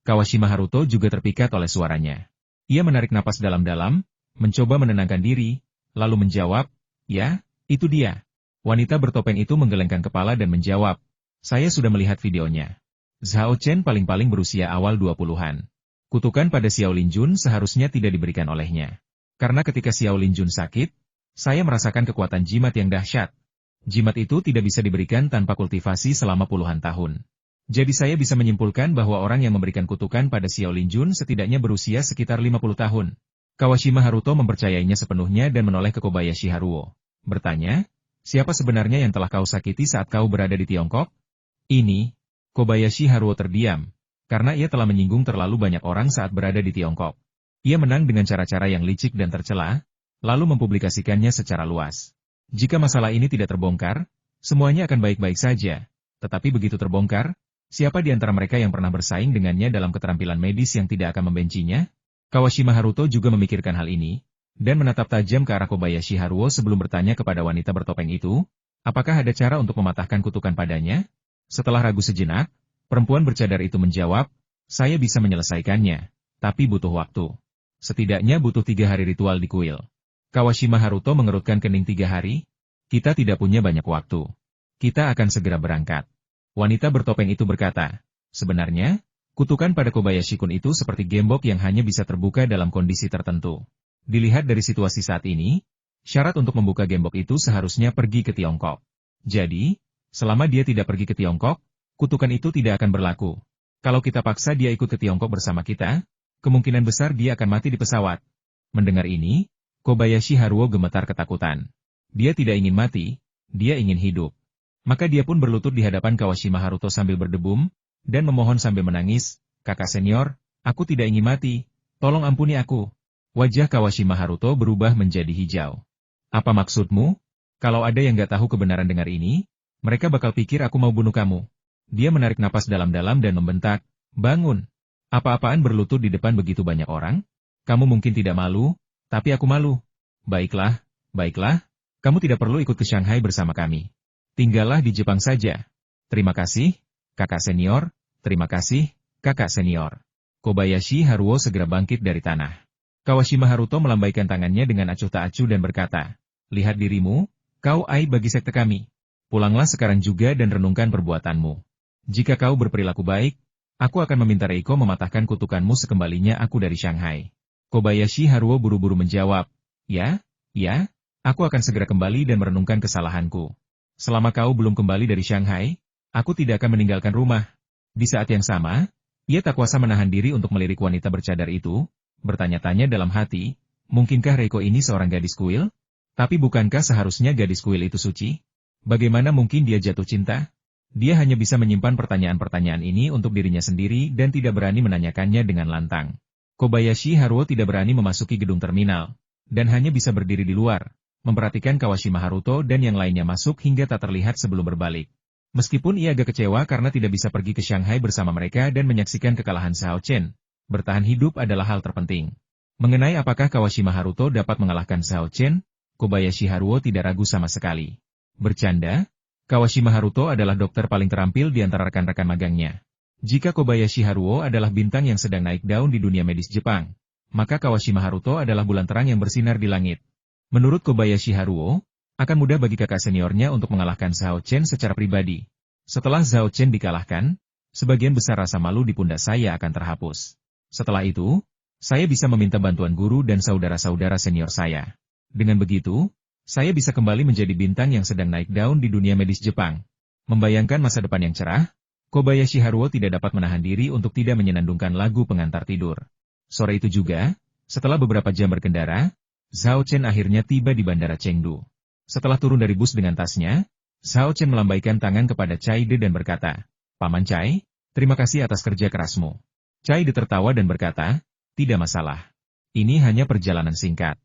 Kawashima Haruto juga terpikat oleh suaranya. Ia menarik napas dalam-dalam, mencoba menenangkan diri, lalu menjawab, ya, itu dia. Wanita bertopeng itu menggelengkan kepala dan menjawab, saya sudah melihat videonya. Zhao Chen paling-paling berusia awal 20-an. Kutukan pada Xiao Linjun seharusnya tidak diberikan olehnya. Karena ketika Xiao Linjun sakit, saya merasakan kekuatan jimat yang dahsyat. Jimat itu tidak bisa diberikan tanpa kultivasi selama puluhan tahun. Jadi saya bisa menyimpulkan bahwa orang yang memberikan kutukan pada Xiao Linjun setidaknya berusia sekitar 50 tahun. Kawashima Haruto mempercayainya sepenuhnya dan menoleh ke Kobayashi Haruo. Bertanya, siapa sebenarnya yang telah kau sakiti saat kau berada di Tiongkok? Ini, Kobayashi Haruo terdiam, karena ia telah menyinggung terlalu banyak orang saat berada di Tiongkok. Ia menang dengan cara-cara yang licik dan tercela, lalu mempublikasikannya secara luas. Jika masalah ini tidak terbongkar, semuanya akan baik-baik saja. Tetapi begitu terbongkar, siapa di antara mereka yang pernah bersaing dengannya dalam keterampilan medis yang tidak akan membencinya? Kawashima Haruto juga memikirkan hal ini, dan menatap tajam ke arah Kobayashi Haruo sebelum bertanya kepada wanita bertopeng itu, apakah ada cara untuk mematahkan kutukan padanya? Setelah ragu sejenak, perempuan bercadar itu menjawab, saya bisa menyelesaikannya, tapi butuh waktu. Setidaknya butuh 3 hari ritual di kuil. Kawashima Haruto mengerutkan kening. 3 hari? Kita tidak punya banyak waktu. Kita akan segera berangkat. Wanita bertopeng itu berkata, sebenarnya, kutukan pada Kobayashi-kun itu seperti gembok yang hanya bisa terbuka dalam kondisi tertentu. Dilihat dari situasi saat ini, syarat untuk membuka gembok itu seharusnya pergi ke Tiongkok. Jadi, selama dia tidak pergi ke Tiongkok, kutukan itu tidak akan berlaku. Kalau kita paksa dia ikut ke Tiongkok bersama kita, kemungkinan besar dia akan mati di pesawat. Mendengar ini, Kobayashi Haruo gemetar ketakutan. Dia tidak ingin mati, dia ingin hidup. Maka dia pun berlutut di hadapan Kawashima Haruto sambil berdebum, dan memohon sambil menangis, kakak senior, aku tidak ingin mati, tolong ampuni aku. Wajah Kawashima Haruto berubah menjadi hijau. Apa maksudmu? Kalau ada yang gak tahu kebenaran dengar ini, mereka bakal pikir aku mau bunuh kamu. Dia menarik napas dalam-dalam dan membentak, bangun. Apa-apaan berlutut di depan begitu banyak orang? Kamu mungkin tidak malu, tapi aku malu. Baiklah, baiklah, kamu tidak perlu ikut ke Shanghai bersama kami. Tinggallah di Jepang saja. Terima kasih, kakak senior, terima kasih, kakak senior. Kobayashi Haruo segera bangkit dari tanah. Kawashima Haruto melambaikan tangannya dengan acuh tak acuh dan berkata, lihat dirimu, kau aib bagi sekte kami. Pulanglah sekarang juga dan renungkan perbuatanmu. Jika kau berperilaku baik, aku akan meminta Reiko mematahkan kutukanmu sekembalinya aku dari Shanghai. Kobayashi Haruo buru-buru menjawab, ya, aku akan segera kembali dan merenungkan kesalahanku. Selama kau belum kembali dari Shanghai, aku tidak akan meninggalkan rumah. Di saat yang sama, ia tak kuasa menahan diri untuk melirik wanita bercadar itu, bertanya-tanya dalam hati, mungkinkah Reiko ini seorang gadis kuil? Tapi bukankah seharusnya gadis kuil itu suci? Bagaimana mungkin dia jatuh cinta? Dia hanya bisa menyimpan pertanyaan-pertanyaan ini untuk dirinya sendiri dan tidak berani menanyakannya dengan lantang. Kobayashi Haruo tidak berani memasuki gedung terminal, dan hanya bisa berdiri di luar, memperhatikan Kawashima Haruto dan yang lainnya masuk hingga tak terlihat sebelum berbalik. Meskipun ia agak kecewa karena tidak bisa pergi ke Shanghai bersama mereka dan menyaksikan kekalahan Xiao Chen, bertahan hidup adalah hal terpenting. Mengenai apakah Kawashima Haruto dapat mengalahkan Xiao Chen, Kobayashi Haruo tidak ragu sama sekali. Bercanda, Kawashima Haruto adalah dokter paling terampil di antara rekan-rekan magangnya. Jika Kobayashi Haruo adalah bintang yang sedang naik daun di dunia medis Jepang, maka Kawashima Haruto adalah bulan terang yang bersinar di langit. Menurut Kobayashi Haruo, akan mudah bagi kakak seniornya untuk mengalahkan Xiao Chen secara pribadi. Setelah Xiao Chen dikalahkan, sebagian besar rasa malu di pundak saya akan terhapus. Setelah itu, saya bisa meminta bantuan guru dan saudara-saudara senior saya. Dengan begitu, saya bisa kembali menjadi bintang yang sedang naik daun di dunia medis Jepang. Membayangkan masa depan yang cerah, Kobayashi Haruo tidak dapat menahan diri untuk tidak menyenandungkan lagu pengantar tidur. Sore itu juga, setelah beberapa jam berkendara, Xiao Chen akhirnya tiba di Bandara Chengdu. Setelah turun dari bus dengan tasnya, Xiao Chen melambaikan tangan kepada Chai De dan berkata, "Paman Chai, terima kasih atas kerja kerasmu." Chai De tertawa dan berkata, "Tidak masalah. Ini hanya perjalanan singkat.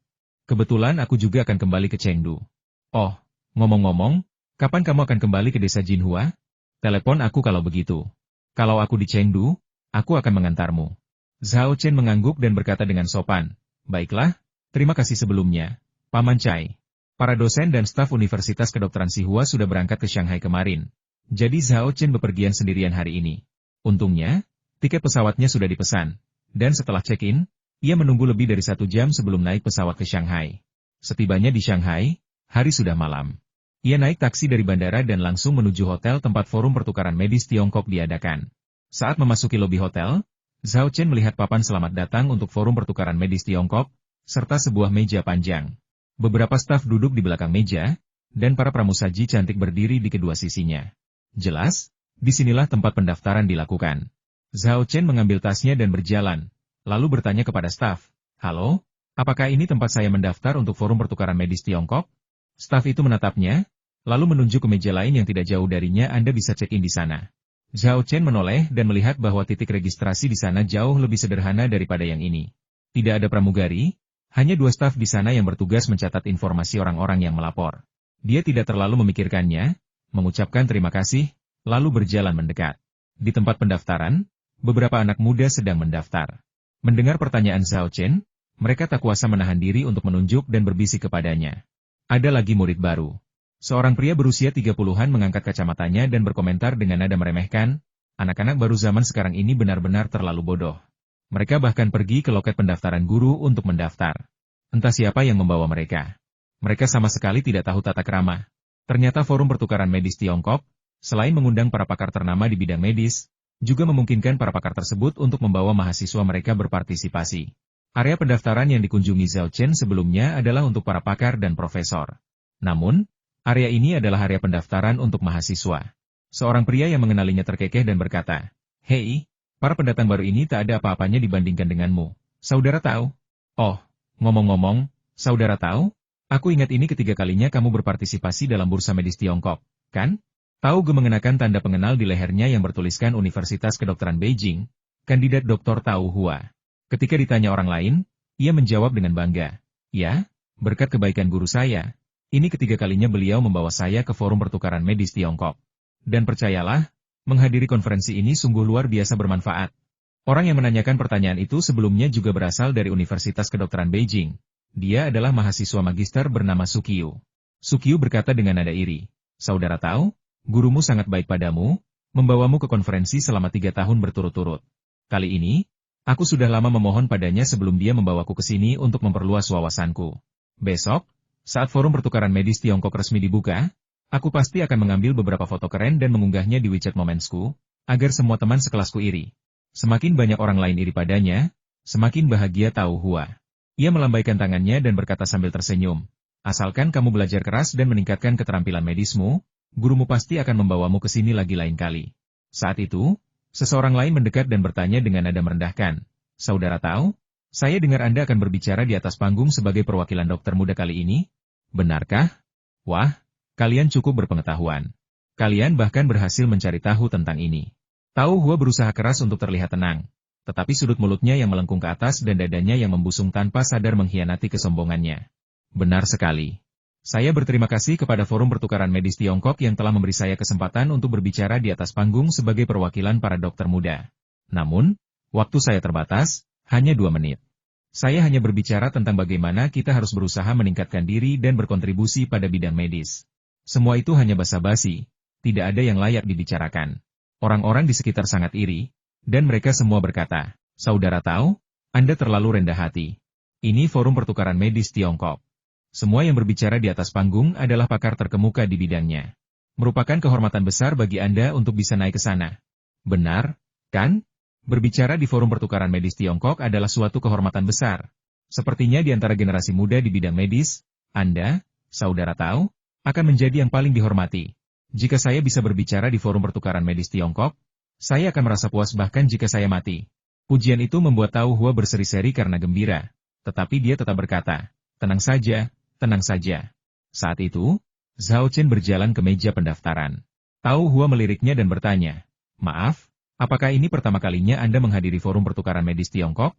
Kebetulan aku juga akan kembali ke Chengdu." "Oh, ngomong-ngomong, kapan kamu akan kembali ke desa Jinhua? Telepon aku kalau begitu. Kalau aku di Chengdu, aku akan mengantarmu." Xiao Chen mengangguk dan berkata dengan sopan, "Baiklah, terima kasih sebelumnya, Paman Chai." Para dosen dan staf Universitas Kedokteran Sihua sudah berangkat ke Shanghai kemarin. Jadi Xiao Chen bepergian sendirian hari ini. Untungnya, tiket pesawatnya sudah dipesan. Dan setelah check-in, ia menunggu lebih dari 1 jam sebelum naik pesawat ke Shanghai. Setibanya di Shanghai, hari sudah malam. Ia naik taksi dari bandara dan langsung menuju hotel tempat forum pertukaran medis Tiongkok diadakan. Saat memasuki lobi hotel, Xiao Chen melihat papan selamat datang untuk forum pertukaran medis Tiongkok, serta sebuah meja panjang. Beberapa staf duduk di belakang meja, dan para pramusaji cantik berdiri di kedua sisinya. Jelas, disinilah tempat pendaftaran dilakukan. Xiao Chen mengambil tasnya dan berjalan, lalu bertanya kepada staf, "Halo, apakah ini tempat saya mendaftar untuk forum pertukaran medis Tiongkok?" Staf itu menatapnya, lalu menunjuk ke meja lain yang tidak jauh darinya. "Anda bisa check-in di sana." Xiao Chen menoleh dan melihat bahwa titik registrasi di sana jauh lebih sederhana daripada yang ini. Tidak ada pramugari, hanya 2 staf di sana yang bertugas mencatat informasi orang-orang yang melapor. Dia tidak terlalu memikirkannya, mengucapkan terima kasih, lalu berjalan mendekat. Di tempat pendaftaran, beberapa anak muda sedang mendaftar. Mendengar pertanyaan Xiao Chen, mereka tak kuasa menahan diri untuk menunjuk dan berbisik kepadanya. Ada lagi murid baru. Seorang pria berusia 30-an mengangkat kacamatanya dan berkomentar dengan nada meremehkan, "Anak-anak baru zaman sekarang ini benar-benar terlalu bodoh. Mereka bahkan pergi ke loket pendaftaran guru untuk mendaftar. Entah siapa yang membawa mereka. Mereka sama sekali tidak tahu tata krama." Ternyata forum pertukaran medis Tiongkok, selain mengundang para pakar ternama di bidang medis, juga memungkinkan para pakar tersebut untuk membawa mahasiswa mereka berpartisipasi. Area pendaftaran yang dikunjungi Xiao Chen sebelumnya adalah untuk para pakar dan profesor. Namun, area ini adalah area pendaftaran untuk mahasiswa. Seorang pria yang mengenalinya terkekeh dan berkata, "Hei, para pendatang baru ini tak ada apa-apanya dibandingkan denganmu. Saudara tahu?" "Oh, ngomong-ngomong, saudara tahu? Aku ingat ini ketiga kalinya kamu berpartisipasi dalam bursa medis Tiongkok, kan?" Tao Ge mengenakan tanda pengenal di lehernya yang bertuliskan Universitas Kedokteran Beijing, kandidat Dr. Tao Hua. Ketika ditanya orang lain, ia menjawab dengan bangga, "Ya, berkat kebaikan guru saya, ini ketiga kalinya beliau membawa saya ke forum pertukaran medis Tiongkok. Dan percayalah, menghadiri konferensi ini sungguh luar biasa bermanfaat." Orang yang menanyakan pertanyaan itu sebelumnya juga berasal dari Universitas Kedokteran Beijing. Dia adalah mahasiswa magister bernama Sukiyu. Sukiyu berkata dengan nada iri, "Saudara tahu, gurumu sangat baik padamu, membawamu ke konferensi selama 3 tahun berturut-turut. Kali ini, aku sudah lama memohon padanya sebelum dia membawaku ke sini untuk memperluas wawasanku. Besok, saat forum pertukaran medis Tiongkok resmi dibuka, aku pasti akan mengambil beberapa foto keren dan mengunggahnya di WeChat Momentsku, agar semua teman sekelasku iri." Semakin banyak orang lain iri padanya, semakin bahagia Tao Hua. Ia melambaikan tangannya dan berkata sambil tersenyum, "Asalkan kamu belajar keras dan meningkatkan keterampilan medismu, gurumu pasti akan membawamu ke sini lagi lain kali." Saat itu, seseorang lain mendekat dan bertanya dengan nada merendahkan, "Saudara tahu, saya dengar Anda akan berbicara di atas panggung sebagai perwakilan dokter muda kali ini? Benarkah?" "Wah, Kalian cukup berpengetahuan. Kalian bahkan berhasil mencari tahu tentang ini. Tao Hua berusaha keras untuk terlihat tenang. Tetapi sudut mulutnya yang melengkung ke atas dan dadanya yang membusung tanpa sadar mengkhianati kesombongannya. Benar sekali. Saya berterima kasih kepada Forum Pertukaran Medis Tiongkok yang telah memberi saya kesempatan untuk berbicara di atas panggung sebagai perwakilan para dokter muda. Namun, waktu saya terbatas, hanya 2 menit. Saya hanya berbicara tentang bagaimana kita harus berusaha meningkatkan diri dan berkontribusi pada bidang medis. Semua itu hanya basa-basi, tidak ada yang layak dibicarakan. Orang-orang di sekitar sangat iri, dan mereka semua berkata, "Saudara Tao, Anda terlalu rendah hati. Ini Forum Pertukaran Medis Tiongkok. Semua yang berbicara di atas panggung adalah pakar terkemuka di bidangnya. Merupakan kehormatan besar bagi Anda untuk bisa naik ke sana." Benar, kan? Berbicara di Forum Pertukaran Medis Tiongkok adalah suatu kehormatan besar. Sepertinya di antara generasi muda di bidang medis, Anda, Saudara Tao, akan menjadi yang paling dihormati. Jika saya bisa berbicara di Forum Pertukaran Medis Tiongkok, saya akan merasa puas bahkan jika saya mati. Pujian itu membuat Tao Hua berseri-seri karena gembira. Tetapi dia tetap berkata, tenang saja, tenang saja. Saat itu, Zhao Chen berjalan ke meja pendaftaran. Tao Hua meliriknya dan bertanya, "Maaf, apakah ini pertama kalinya Anda menghadiri Forum Pertukaran Medis Tiongkok?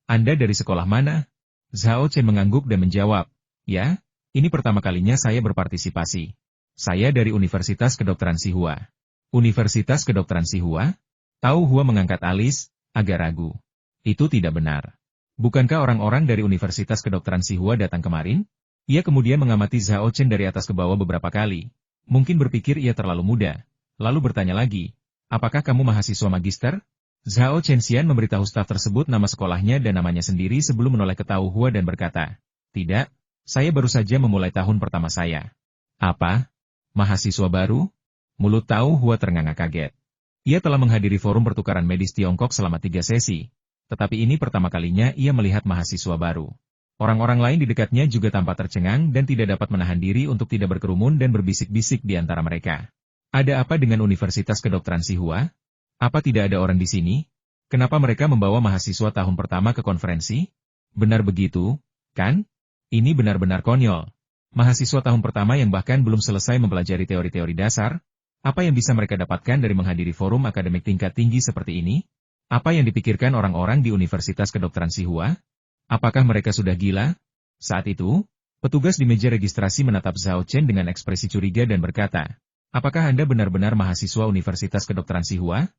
Anda dari sekolah mana?" Zhao Chen mengangguk dan menjawab, "Ya, ini pertama kalinya saya berpartisipasi. Saya dari Universitas Kedokteran Tsinghua." Universitas Kedokteran Tsinghua? Tao Hua mengangkat alis, agak ragu. Itu tidak benar. Bukankah orang-orang dari Universitas Kedokteran Tsinghua datang kemarin? Ia kemudian mengamati Zhao Chen dari atas ke bawah beberapa kali. Mungkin berpikir ia terlalu muda. Lalu bertanya lagi, "Apakah kamu mahasiswa magister?" Zhao Chen Xian memberitahu staf tersebut nama sekolahnya dan namanya sendiri sebelum menoleh ke Tao Hua dan berkata, "Tidak, saya baru saja memulai tahun pertama saya." "Apa? Mahasiswa baru?" Mulut Tao Hua ternganga kaget. Ia telah menghadiri Forum Pertukaran Medis Tiongkok selama 3 sesi. Tetapi ini pertama kalinya ia melihat mahasiswa baru. Orang-orang lain di dekatnya juga tampak tercengang dan tidak dapat menahan diri untuk tidak berkerumun dan berbisik-bisik di antara mereka. "Ada apa dengan Universitas Kedokteran Tsinghua? Apa tidak ada orang di sini? Kenapa mereka membawa mahasiswa tahun pertama ke konferensi?" "Benar begitu, kan? Ini benar-benar konyol. Mahasiswa tahun pertama yang bahkan belum selesai mempelajari teori-teori dasar, apa yang bisa mereka dapatkan dari menghadiri forum akademik tingkat tinggi seperti ini? Apa yang dipikirkan orang-orang di Universitas Kedokteran Tsinghua? Apakah mereka sudah gila?" Saat itu, petugas di meja registrasi menatap Zhao Chen dengan ekspresi curiga dan berkata, "Apakah Anda benar-benar mahasiswa Universitas Kedokteran Tsinghua?"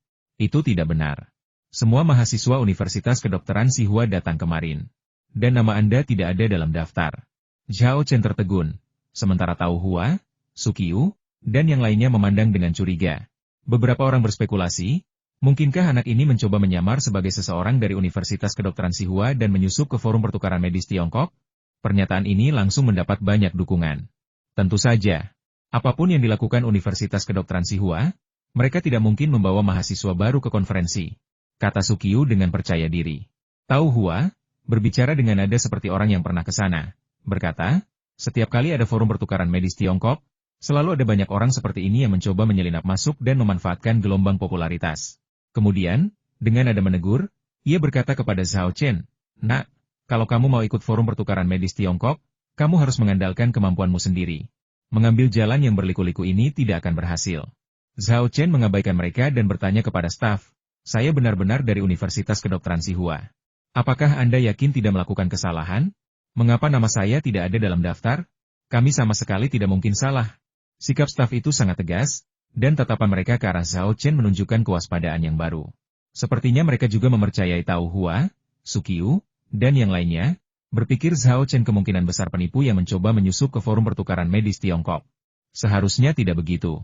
"Itu tidak benar. Semua mahasiswa Universitas Kedokteran Tsinghua datang kemarin. Dan nama Anda tidak ada dalam daftar." Zhao Chen tertegun. Sementara Tao Hua, Suqiu, dan yang lainnya memandang dengan curiga. Beberapa orang berspekulasi, mungkinkah anak ini mencoba menyamar sebagai seseorang dari Universitas Kedokteran Tsinghua dan menyusup ke Forum Pertukaran Medis Tiongkok? Pernyataan ini langsung mendapat banyak dukungan. Tentu saja, apapun yang dilakukan Universitas Kedokteran Tsinghua, mereka tidak mungkin membawa mahasiswa baru ke konferensi, kata Suqiu dengan percaya diri. Tao Hua, berbicara dengan nada seperti orang yang pernah ke sana, berkata, "Setiap kali ada Forum Pertukaran Medis Tiongkok, selalu ada banyak orang seperti ini yang mencoba menyelinap masuk dan memanfaatkan gelombang popularitas." Kemudian, dengan nada menegur, ia berkata kepada Zhao Chen, "Nak, kalau kamu mau ikut Forum Pertukaran Medis Tiongkok, kamu harus mengandalkan kemampuanmu sendiri. Mengambil jalan yang berliku-liku ini tidak akan berhasil." Zhao Chen mengabaikan mereka dan bertanya kepada staf, "Saya benar-benar dari Universitas Kedokteran Tsinghua. Apakah Anda yakin tidak melakukan kesalahan? Mengapa nama saya tidak ada dalam daftar? Kami sama sekali tidak mungkin salah." Sikap staf itu sangat tegas, dan tatapan mereka ke arah Zhao Chen menunjukkan kewaspadaan yang baru. Sepertinya mereka juga mempercayai Tao Hua, Suqiu, dan yang lainnya, berpikir Zhao Chen kemungkinan besar penipu yang mencoba menyusup ke Forum Pertukaran Medis Tiongkok. Seharusnya tidak begitu.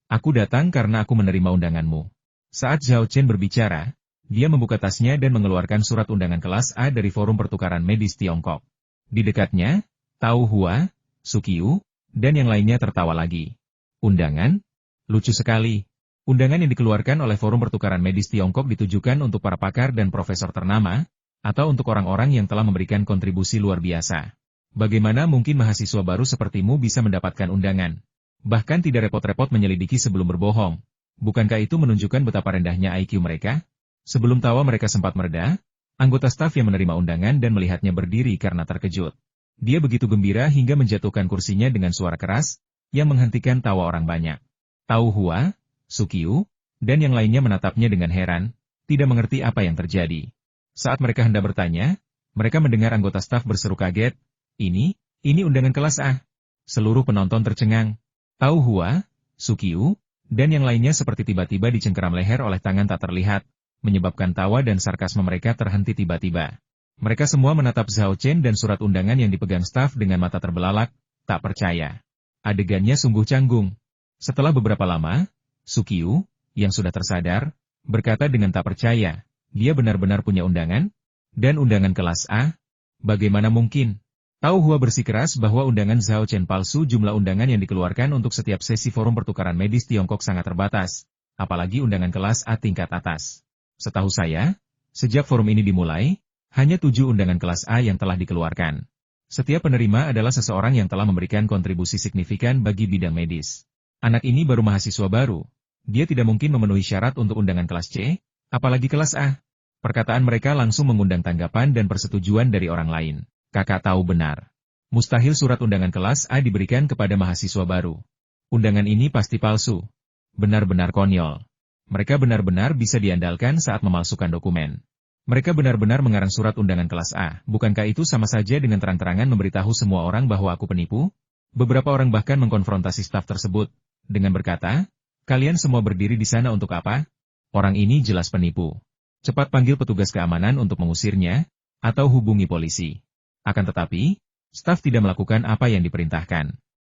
"Aku datang karena aku menerima undanganmu." Saat Zhao Chen berbicara, dia membuka tasnya dan mengeluarkan surat undangan kelas A dari Forum Pertukaran Medis Tiongkok. Di dekatnya, Tao Hua, Suqiu, dan yang lainnya tertawa lagi. "Undangan? Lucu sekali. Undangan yang dikeluarkan oleh Forum Pertukaran Medis Tiongkok ditujukan untuk para pakar dan profesor ternama, atau untuk orang-orang yang telah memberikan kontribusi luar biasa. Bagaimana mungkin mahasiswa baru sepertimu bisa mendapatkan undangan? Bahkan tidak repot-repot menyelidiki sebelum berbohong. Bukankah itu menunjukkan betapa rendahnya IQ mereka?" Sebelum tawa mereka sempat mereda, anggota staf yang menerima undangan dan melihatnya berdiri karena terkejut. Dia begitu gembira hingga menjatuhkan kursinya dengan suara keras, yang menghentikan tawa orang banyak. Tau Hua, Sukyu, dan yang lainnya menatapnya dengan heran, tidak mengerti apa yang terjadi. Saat mereka hendak bertanya, mereka mendengar anggota staf berseru kaget, ini undangan kelas A. Seluruh penonton tercengang. Tau Hua, Sukyu, dan yang lainnya seperti tiba-tiba dicengkeram leher oleh tangan tak terlihat, menyebabkan tawa dan sarkasme mereka terhenti tiba-tiba. Mereka semua menatap Zhao Chen dan surat undangan yang dipegang staf dengan mata terbelalak, tak percaya. Adegannya sungguh canggung. Setelah beberapa lama, Sukyu, yang sudah tersadar, berkata dengan tak percaya, dia benar-benar punya undangan? Dan undangan kelas A? Bagaimana mungkin? Tau Hua bersikeras bahwa undangan Zhao Chen palsu. Jumlah undangan yang dikeluarkan untuk setiap sesi forum pertukaran medis Tiongkok sangat terbatas, apalagi undangan kelas A tingkat atas. Setahu saya, sejak forum ini dimulai, hanya 7 undangan kelas A yang telah dikeluarkan. Setiap penerima adalah seseorang yang telah memberikan kontribusi signifikan bagi bidang medis. Anak ini baru mahasiswa baru. Dia tidak mungkin memenuhi syarat untuk undangan kelas C, apalagi kelas A. Perkataan mereka langsung mengundang tanggapan dan persetujuan dari orang lain. Kakak tahu benar. Mustahil surat undangan kelas A diberikan kepada mahasiswa baru. Undangan ini pasti palsu. Benar-benar konyol. Mereka benar-benar bisa diandalkan saat memalsukan dokumen. Mereka benar-benar mengarang surat undangan kelas A. Bukankah itu sama saja dengan terang-terangan memberitahu semua orang bahwa aku penipu? Beberapa orang bahkan mengkonfrontasi staf tersebut, dengan berkata, kalian semua berdiri di sana untuk apa? Orang ini jelas penipu. Cepat panggil petugas keamanan untuk mengusirnya, atau hubungi polisi. Akan tetapi, staf tidak melakukan apa yang diperintahkan.